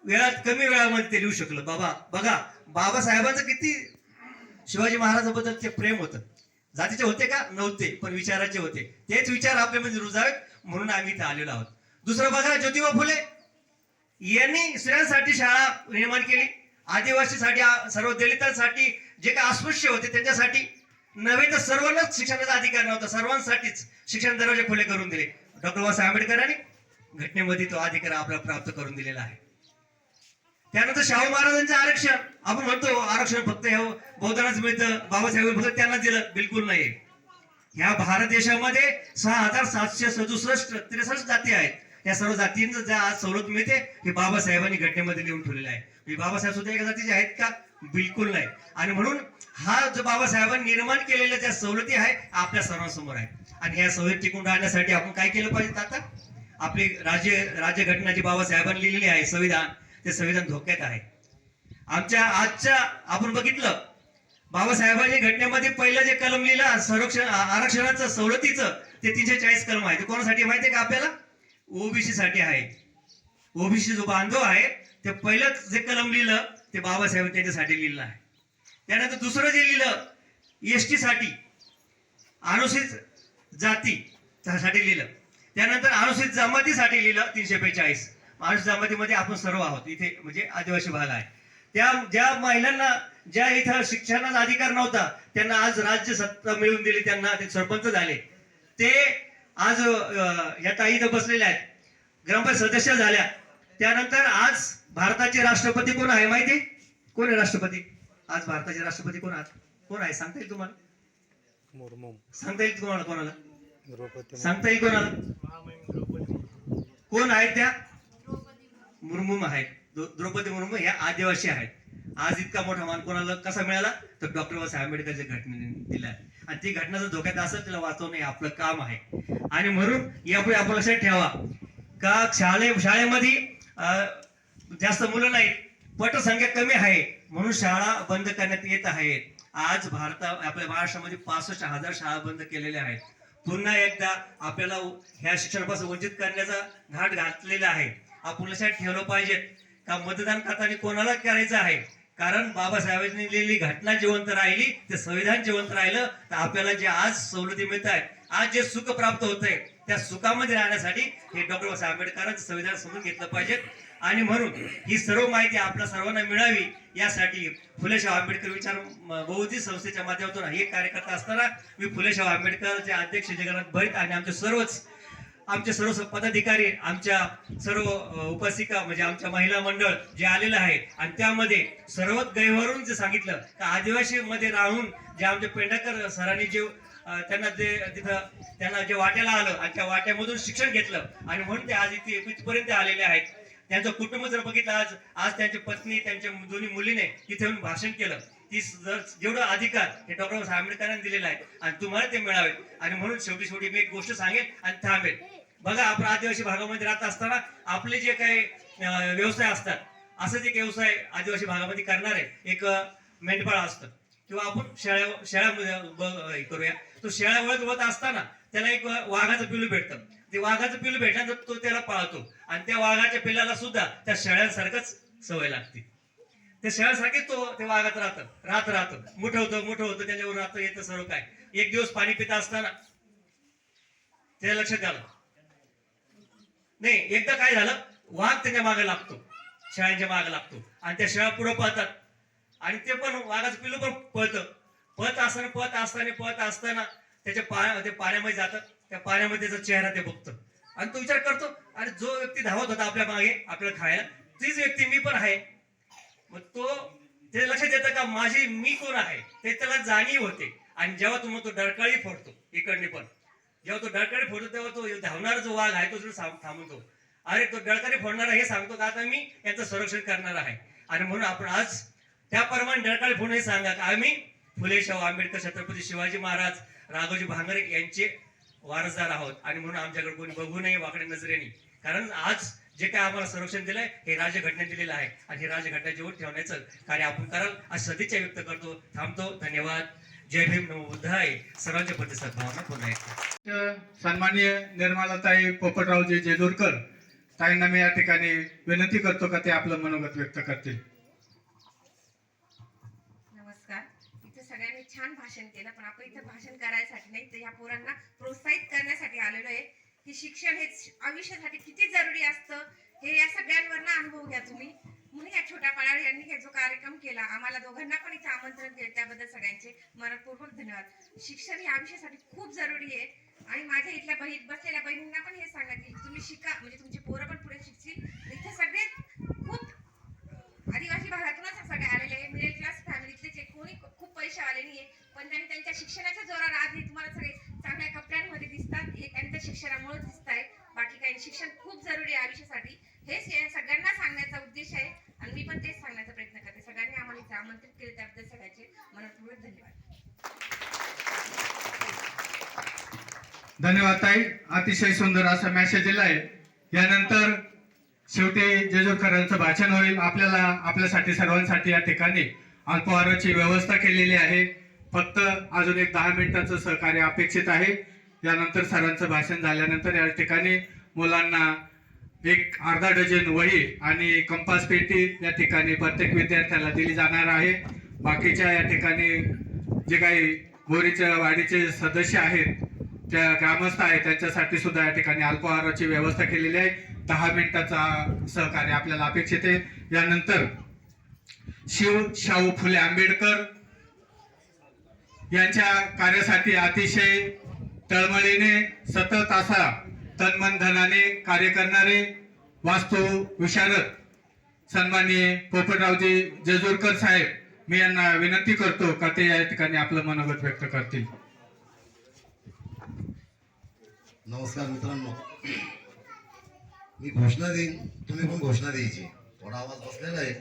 वेळात कमी वेळामध्ये ते लिहू शकलो. बाबा बघा, बाबासाहेबांचं किती शिवाजी महाराजांबद्दलचे प्रेम होतं. जातीचे होते का नव्हते, पण विचाराचे होते. तेच विचार आपल्यामध्ये रुजावेत म्हणून आम्ही इथे आलेलो आहोत. दुसरं बघा, ज्योतिबा फुले यांनी स्त्रियांसाठी शाळा निर्माण केली, आदिवासीसाठी, सर्व दलितांसाठी, जे काही अस्पृश्य होते त्यांच्यासाठी नव्हे तर सर्वांनाच शिक्षणाचा अधिकार नव्हता, सर्वांसाठीच शिक्षण दरवाजे खुले करून दिले. डॉक्टर बाबासाहेब आंबेडकरांनी घटनेमध्ये तो अधिकार आपल्याला प्राप्त करून दिलेला आहे. त्यानंतर शाहू महाराजांचे आरक्षण, आपण म्हणतो आरक्षण फक्त हे बौद्धांनाच मिळतं, बाबासाहेब फक्त त्यांना दिलं, बिलकुल नाही. ह्या भारत देशामध्ये 6767 जाती आहेत. या सर्व जातींना ज्या आज सवलत मिळते हे बाबासाहेबांनी घटनेमध्ये लिहून ठेवलेलं आहे. बाबासाहेब सुद्धा एका जातीचे आहेत का? बिलकुल नाही. आणि म्हणून हा जो बाबासाहेबांनी निर्माण केलेल्या ज्या सवलती आहे आपल्या सर्वांसमोर आहे. आणि ह्या सवलती टिकून राहण्यासाठी आपण काय केलं पाहिजे? आता आपली राज्यघटना जी बाबासाहेबांनी लिहिलेली आहे, संविधान, ते संविधान धोक्यात आहे. आमच्या आजच्या आपण बघितलं बाबासाहेबांनी घटनेमध्ये पहिलं जे कलम लिहिलं संरक्षण आरक्षणाचं सवलतीचं, ते 340 कलम आहे. ते कोणासाठी माहितीये का आपल्याला? ओबीसी साठी आहे. ओबीसी जो बांधव आहे ते पहिलं जे कलम लिहिलं ते बाबासाहेब त्यांच्यासाठी लिहिलं आहे. त्यानंतर दुसरं जे लिहिलं एसटी साठी, अनुसूचित जाती साठी लिहिलं. त्यानंतर अनुसूचित जमातीसाठी लिहिलं 345. अनुसूचित जमातीमध्ये आपण सर्व आहोत इथे, म्हणजे आदिवासी भाग आहे. त्या ज्या महिलांना ज्या इथं शिक्षणाचा अधिकार नव्हता त्यांना आज राज्य सत्ता मिळवून दिली, त्यांना ते सरपंच झाले. ते आज या ताई इथं बसलेल्या आहेत, ग्रामपंचायत सदस्य झाल्या. त्यानंतर आज भारताचे राष्ट्रपती कोण आहे माहिती? कोण आहे राष्ट्रपती? आज भारताचे राष्ट्रपती कोण आहे? सांगता येईल तुम्हाला? सांगता येईल तुम्हाला कोणाला? सांगता येईल कोणाला? कोण आहेत त्या? मुर्मू आहेत. द्रौपदी मुर्मू ह्या आदिवासी आहेत. आज इतका मोठा मान कोणाला कसा मिळाला? तर डॉक्टर बाबासाहेब आंबेडकरच्या घटनेने दिला. आणि ती घटना जर धोक्यात असेल त्याला वाचवणं हे आपलं काम आहे. आणि म्हणून यापुढे आपण लक्षात ठेवा का शाळेमध्ये जास्त मुलं नाहीत, पटसंख्या कमी आहे म्हणून शाळा बंद करण्यात येत आहेत. आज आपल्या महाराष्ट्रामध्ये 65,000 शाळा बंद केलेल्या आहेत. पुन्हा एकदा आपल्याला ह्या शिक्षणापासून वंचित करण्याचा घाट घातलेला आहे. आपण लक्षात ठेवलं पाहिजे का मतदान करताना कोणाला करायचं आहे, कारण बाबासाहेबांनी लिहिलेली घटना जिवंत राहिली, ते संविधान जिवंत राहिलं तर आपल्याला जे आज सवलती मिळत आहेत, आज जे सुख प्राप्त होत आहे त्या सुखामध्ये राहण्यासाठी हे डॉक्टर बाबासाहेब आंबेडकरांचं संविधान समजून घेतलं पाहिजे. आणि म्हणून ही सर्व माहिती आपल्या सर्वांना मिळावी यासाठी फुलेशाह आंबेडकर विचार बौद्धिक संस्थेच्या माध्यमातून हे कार्यकर्ता असताना मी फुलेशाह आंबेडकरचे अध्यक्ष जगन्नाथ भैत आणि आमचे सर्व पदाधिकारी, आमच्या सर्व उपासिका म्हणजे आमच्या महिला मंडळ जे आलेलं आहे आणि त्यामध्ये सर्वात गैरवरून जे सांगितलं का आदिवासी मध्ये राहून जे आमचे पेंढारकर सरांनी जे त्यांना जे वाट्याला आलं आणि त्या वाट्यामधून शिक्षण घेतलं आणि म्हणून ते आज इथपर्यंत आलेले आहेत. त्यांचं कुटुंब जर बघितलं आज त्यांची पत्नी त्यांच्या दोन्ही मुलीने इथे येऊन भाषण केलं. ती जेवढा अधिकार हे डॉक्टर बाबासाहेब आंबेडकरांनी दिलेला आहे आणि तुम्हाला ते मिळावे. आणि म्हणून शेवटी मी एक गोष्ट सांगेन आणि थांबेल. बघा आपण आदिवासी भागामध्ये राहत असताना आपले जे काही व्यवसाय असतात, असंच एक व्यवसाय आदिवासी भागामध्ये करणारे एक मेंढपाळ असतं किंवा आपण शेळ्या करूया. तो शेळ्या वळत असताना त्याला एक वाघाचं पिल्लू भेटतं. ते वाघाचं पिल्लू भेटल्यानंतर तो त्याला पाळतो आणि त्या वाघाच्या पिल्लाला सुद्धा त्या शेळ्यांसारखंच सवय लागते. त्या शेळ्यासारखेच ते वाघात राहतं मोठं होतं त्याच्यावर राहतं येतं सर्व काय. एक दिवस पाणी पिता असताना त्याच्या लक्षात आलं नाही, एकदा काय झालं, वाघ त्याच्या मागे लागतो, शेळ्यांच्या मागे लागतो आणि त्या शेळ्या पुढे पळतात आणि ते पण वाघाचं पिल्लू पण पळत असताना त्याच्या पाण्यामध्ये जातं. त्या पाण्यामध्ये त्याचा चेहरा ते बघतं आणि तो विचार करतो आणि जो व्यक्ती धावत होता आपल्या मागे आपल्याला खायला, तीच व्यक्ती मी पण आहे. मग तो त्याच्या लक्षात येतं का मी कोण आहे ते त्याला जाणीव होते. आणि जेव्हा तो डरकाळी फोडतो इकडने पण, जेव्हा तो डरकाळी फोडतो तेव्हा तो धावणारा जो वाघ आहे तो थांबतो. अरे तो डरकाळी फोडणारा हे सांगतो का आता मी याचं संरक्षण करणार आहे. आणि म्हणून आपण आज त्याप्रमाणे डरकाळी फोडून हे सांगा का आम्ही फुलेशाह आंबेडकर, छत्रपती शिवाजी महाराज, राघोजी भांगरे यांचे वारसदार आहोत. आणि म्हणून आमच्याकडे कोणी बघू नये वाकड्या नजरेने, कारण आज जे काय आम्हाला संरक्षण दिलंय हे राज्यघटनेत दिलेलं आहे आणि हे राज्यघटना जीवन ठेवण्याचं कार्य आपण कराल अशी सदिच्छा व्यक्त करतो. थांबतो. धन्यवाद. जय भीम. नमो बुद्धाय. सर्वांच्या प्रति सद्भावना पुन्हा एकदा. सन्माननीय निर्मलाताई पोपटरावजी जेजूरकर ताईंना मी या ठिकाणी विनंती करतो का ते आपलं मनोगत व्यक्त करतील. नमस्कार. इथे सगळ्यांनी छान भाषण केलं, पण आपण इथे भाषण करायसाठी नाही तर या पोरांना प्रोत्साहित करण्यासाठी आलेलो आहे की शिक्षण हे आयुष्यासाठी किती जरुरी असतं हे या सगळ्यांवरनं अनुभव घ्या तुम्ही. म्हणून या छोट्या पाळावर यांनी हे जो कार्यक्रम केला, आम्हाला दोघांना पण इथे आमंत्रण केलं, त्याबद्दल सगळ्यांचे मनपूर्वक धन्यवाद. शिक्षण हे आयुष्यासाठी खूप जरुरी आहे आणि माझ्या इथल्या बसलेल्या बहिणींना पण हे सांगा की तुम्ही शिका, म्हणजे तुमची पोरं पण पुढे शिकतील. इथे सगळे खूप आदिवासी भागातूनच सगळे आलेले आहे, मिडल क्लास फॅमिलीतले, कोणी खूप पैशावाले नाहीये, पण त्यांनी त्यांच्या शिक्षणाच्या जोरावर आज हे तुम्हाला सगळे चांगल्या कपड्यांमध्ये दिसतात. हे त्यांच्या शिक्षणामुळे दिसत आहे, बाकी काही. शिक्षण खूप जरुरी आहे आयुष्यासाठी, हेच सगळ्यांना सांगण्याचा उद्देश आहे आणि मी पण तेच सांगण्याचा प्रयत्न करते. सगळ्यांनी आम्हाला इथे आमंत्रित केले त्याबद्दल सगळ्यांचे मनपूर्वक धन्यवाद. धन्यवाद ताई. अतिशय सुंदर असा मेसेज दिलाय. यानंतर शेवटी जेजूरकरांचं भाषण होईल. आपल्यासाठी सर्वांसाठी या ठिकाणी अल्पहाराची व्यवस्था केलेली आहे. फक्त अजून एक 10 मिनिटांचं सहकार्य अपेक्षित आहे. यानंतर सरांचं भाषण झाल्यानंतर या ठिकाणी मुलांना एक अर्धा डझन वही आणि कंपास पेटी या ठिकाणी प्रत्येक विद्यार्थ्याला दिली जाणार आहे. बाकीच्या या ठिकाणी जे काही बोरीच्या वाडीचे सदस्य आहेत, त्या ग्रामस्थ आहेत, त्यांच्यासाठी सुद्धा या ठिकाणी अल्पहाराची व्यवस्था केलेली आहे. 10 मिनिटाचा सहकार्य आपल्याला अपेक्षित आहे. यानंतर शाहू फुले आंबेडकर यांच्या कार्यासाठी अतिशय तळमळीने सतत असा तनमन धनाने कार्य करणारे वास्तू विशारद सन्माननीय पोपटरावजी जेजूरकर साहेब, मी यांना विनंती करतो का ते या ठिकाणी आपलं मनोगत व्यक्त करतील. नमस्कार मित्रांनो, मी घोषणा देईन, तुम्ही पण घोषणा द्यायची. थोडा आवाज बसलेला आहे,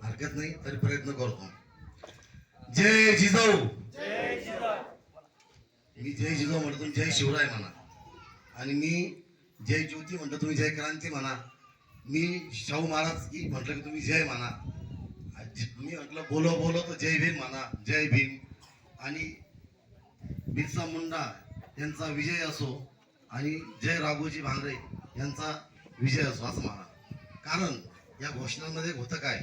हरकत नाही, तरी प्रयत्न करतो. जय जिजाऊ. मी जय जिजाऊ म्हणतो, तुम्ही जय शिवराय म्हणा. आणि मी जय ज्योती म्हणतो, तुम्ही जय क्रांती म्हणा. मी शाहू महाराज की म्हटलं की तुम्ही जय म्हणा. मी म्हटलं बोलो बोलो तर जय भीम म्हणा, जय भीम. आणि बिरसा मुंडा यांचा विजय असो आणि जय राघोजी भांगरे यांचा विजय असो असं म्हणा. कारण या घोषणांमध्ये होतं काय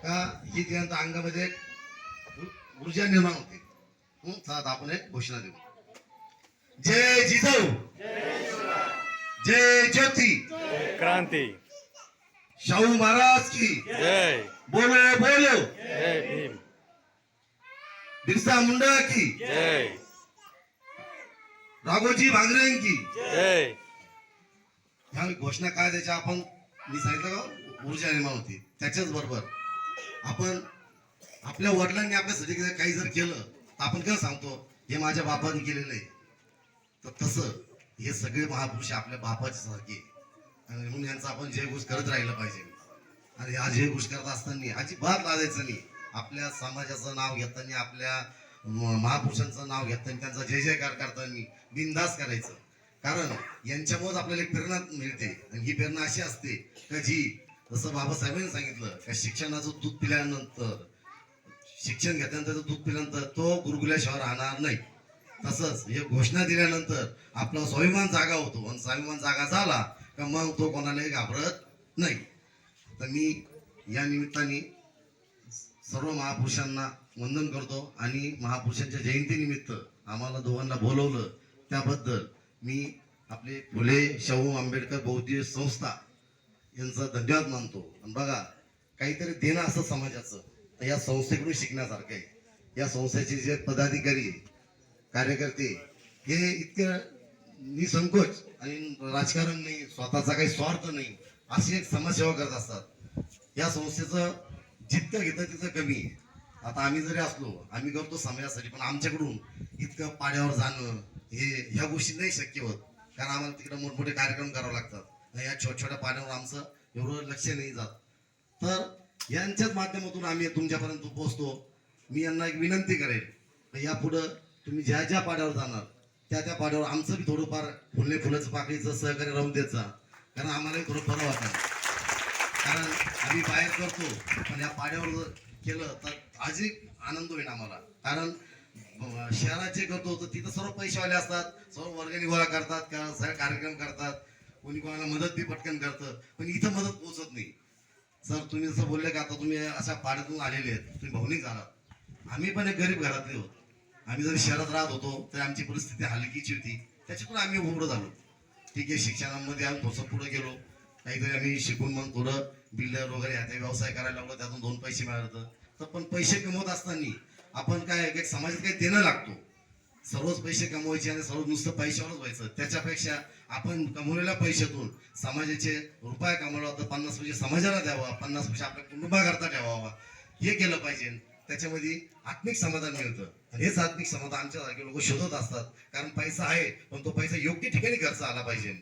का ही त्यांच्या अंगामध्ये एक ऊर्जा निर्माण होते. चला आपण एक घोषणा देऊ. जय जिजाऊ, जय ज्योती क्रांती, शाहू महाराज की जय, बोलो बोलो, जय भीम, बिरसा मुंडा की जय, राघोजी भांगरे की जय. ह्या घोषणा काय द्यायच्या आपण मी सांगितलं का ऊर्जा निर्माण होती. त्याच्याच बरोबर आपण आपल्या वडिलांनी आपल्यासाठी काही जर केलं तर आपण काय सांगतो हे माझ्या बापाने केलेलं आहे. तर तसं हे सगळे महापुरुष आपल्या बापाच्या सारखे आणि म्हणून यांचा आपण जयघोष करत राहिलं पाहिजे. आणि हा जयघोष करत असताना अजिबात लाजायचं नाही. आपल्या समाजाचं नाव घेताना, आपल्या महापुरुषांचं नाव घेताना, त्यांचा जय जयकार करताना बिनधास्त करायचं. कारण यांच्यामुळेच आपल्याला एक प्रेरणा मिळते. आणि ही प्रेरणा अशी असते का जी जसं बाबासाहेबांनी सांगितलं का शिक्षणाचं दूध पिल्यानंतर, शिक्षण घेतल्यानंतर दूध पिल्यानंतर तो गुरुकुल्याशिवाय राहणार नाही. तसंच हे घोषणा दिल्यानंतर आपला स्वाभिमान जागा होतो. आणि स्वाभिमान जागा झाला का मग तो कोणालाही घाबरत नाही. तर मी या निमित्ताने सर्व महापुरुषांना वंदन करतो. आणि महापुरुषांच्या जयंतीनिमित्त आम्हाला दोघांना बोलवलं त्याबद्दल मी आपले फुले शाहू आंबेडकर बौद्धिक संस्था यांचा धन्यवाद मानतो. आणि बघा काहीतरी देणं असं समाजाचं तर या संस्थेकडून शिकण्यासारखं आहे. या संस्थेचे जे पदाधिकारी कार्यकर्ते हे इतके निसंकोच आणि राजकारण नाही, स्वतःचा काही स्वार्थ नाही, अशी एक समाजसेवा करत असतात. या संस्थेचं जितकं घेतं तितकं कमी आहे. आता आम्ही जरी असलो आम्ही करतो समाजासाठी, पण आमच्याकडून इतकं पाड्यावर जाणं ह्या गोष्टी नाही शक्य होत. कारण आम्हाला तिकडे मोठमोठे कार्यक्रम करावे लागतात. या छोट्या छोट्या पाड्यावर आमचं एवढं लक्ष नाही जात. तर यांच्याच माध्यमातून आम्ही तुमच्यापर्यंत पोहोचतो. मी यांना एक विनंती करेल, यापुढं तुम्ही ज्या ज्या पाड्यावर जाणार त्या पाड्यावर आमचं बी थोडंफार फुलाचं पाकळीचं सहकार्य राहून देत जा. कारण आम्हालाही थोडं बरं वाटतं. कारण आम्ही बाहेर करतो पण या पाड्यावर जर केलं तर अधिक आनंद होईल आम्हाला. कारण शहराचे करतो तर तिथं सर्व पैसेवाले असतात, सर्व वर्गणी गोळा करतात, सगळे कार्यक्रम करतात, कोणी कोणाला मदत बी पटकन करतं, पण इथं मदत पोहोचत नाही. सर तुम्ही जसं बोलले का आता तुम्ही अशा पाड्यातून आलेले आहेत, तुम्ही भावनिक आहात. आम्ही पण एक गरीब घरातले होतो. आम्ही जरी शहरात राहत होतो तर आमची परिस्थिती हलकीची होती, त्याच्यातून आम्ही पुढं झालो. ठीक आहे, शिक्षणामध्ये आम्ही थोडंसं पुढे गेलो, काहीतरी आम्ही शिकून मग थोडं बिल्डर वगैरे ह्या व्यवसाय करायला लागलो, त्यातून 2 पैसे मिळाले. तर पण पैसे कमवत असताना आपण काय एक समाजात काही देणं लागतो. सर्वच पैसे कमवायचे आणि सर्व नुसतं पैशावरच व्हायचं, त्याच्यापेक्षा आपण कमवलेल्या पैशातून समाजाचे रुपये कमवला तर 50 पैसे समाजाला द्यावा, 50 पैसे आपल्या कुटुंबाकरता ठेवावा, हे केलं पाहिजे. त्याच्यामध्ये आत्मिक समाधान मिळतं. आणि हेच आत्मिक समाधान आमच्यासारखे लोक शोधत असतात. कारण पैसा आहे पण तो पैसा योग्य ठिकाणी खर्च आला पाहिजे.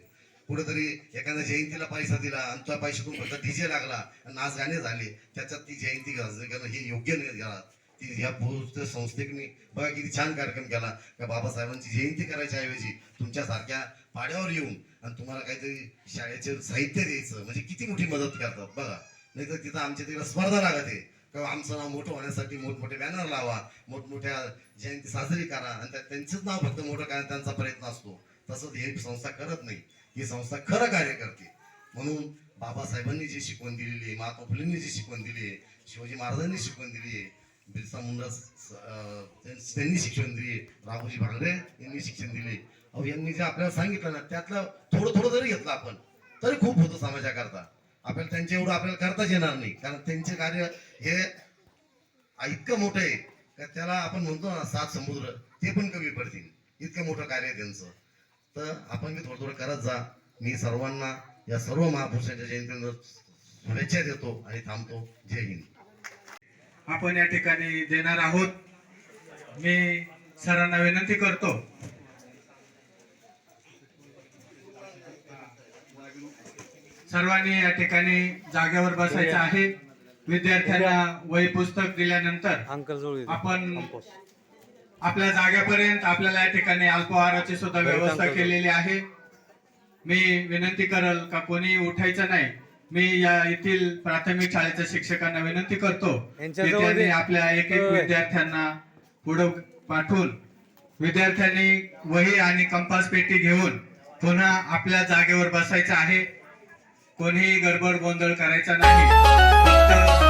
कुठेतरी एखाद्या जयंतीला पैसा दिला आणि त्या पैशातून फक्त डीजे लागला आणि नाच गाणे झाले, त्याच्यात ती जयंती करणं हे योग्य नाही. ती ह्या संस्थेने बघा किती छान कार्यक्रम केला का बाबासाहेबांची जयंती करायच्या ऐवजी तुमच्यासारख्या पाड्यावर येऊन आणि तुम्हाला काहीतरी शाळेचे साहित्य द्यायचं, म्हणजे किती मोठी मदत करतात बघा. नाही तर तिथं आमच्या तिकडे स्पर्धा लागत आहे किंवा आमचं नाव मोठं होण्यासाठी मोठमोठे बॅनर लावा, मोठमोठ्या जयंती साजरी करा आणि त्यांचंच नाव फक्त मोठं करण्याचा त्यांचा प्रयत्न असतो. तसंच ही संस्था करत नाही. ही संस्था खरं कार्य करते. म्हणून बाबासाहेबांनी जी शिकवण दिलेली आहे, महात्मा फुलेंनी जी शिकवण दिली आहे, शिवाजी महाराजांनी शिकवण दिली आहे, बिरसा मुंडा त्यांनी शिक्षण दिली, राघोजी भांगरे यांनी शिक्षण दिले. अहो यांनी जे आपल्याला सांगितलं ना त्यातलं थोडं थोडं जरी घेतलं आपण तरी खूप होतं समाजाकरता. आपल्याला त्यांच्या एवढं आपल्याला करताच येणार नाही. कारण त्यांचे कार्य हे इतकं मोठं आहे का त्याला आपण म्हणतो ना 7 समुद्र ते पण कमी पडतील, इतकं मोठं कार्य आहे त्यांचं. तर आपण मी थोडं थोडं करत जा. मी सर्वांना या सर्व महापुरुषांच्या जयंतीला शुभेच्छा देतो आणि थांबतो. जय हिंद. आपण या ठिकाणी देणार आहोत. मी सरांना विनंती करतो सर्वांनी या ठिकाणी जागेवर बसायचं आहे. विद्यार्थ्यांना वही पुस्तक दिल्यानंतर अंकल जोड आपण आपल्या जागेपर्यंत आपल्याला या ठिकाणी अल्पाहाराची सुद्धा व्यवस्था केलेली आहे. मी विनंती करल का कोणी उठायचं नाही. मी या येथील प्राथमिक शाळेच्या शिक्षकांना विनंती करतो की त्यांनी आपल्या एक एक विद्यार्थ्यांना पुढे पाठवून विद्यार्थ्यांनी वही आणि कंपास पेटी घेऊन पुन्हा आपल्या जागेवर बसायचं आहे. कोणीही गडबड गोंधळ करायचा नाही. फक्त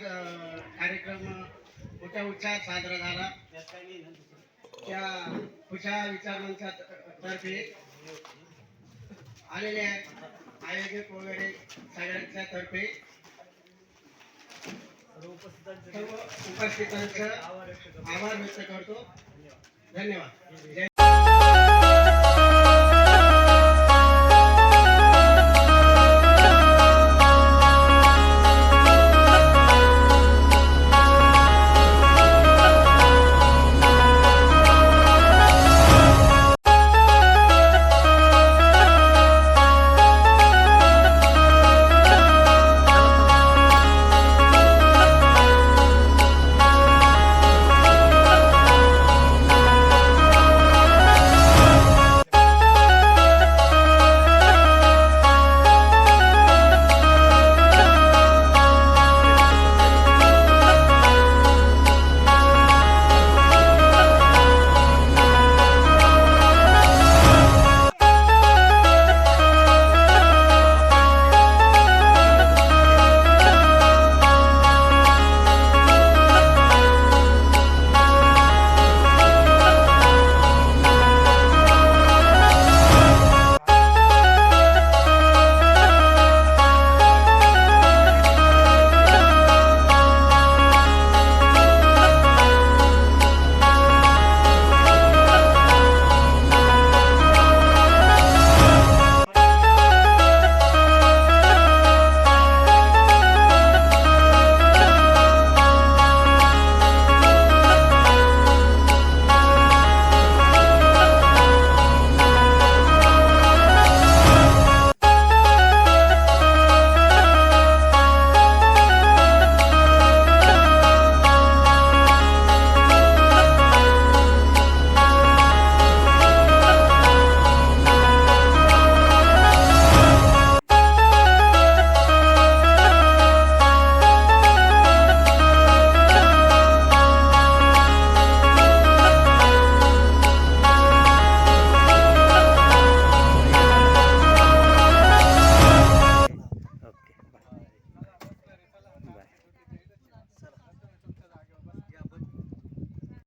कार्यक्रम मोठ्या उत्साहात साजरा झाला. त्या खुशा विचारांच्या तर्फे आलेले आयोजक वगैरे सगळ्यांच्या तर्फे सर्व उपस्थितांचं आभार व्यक्त करतो. धन्यवाद.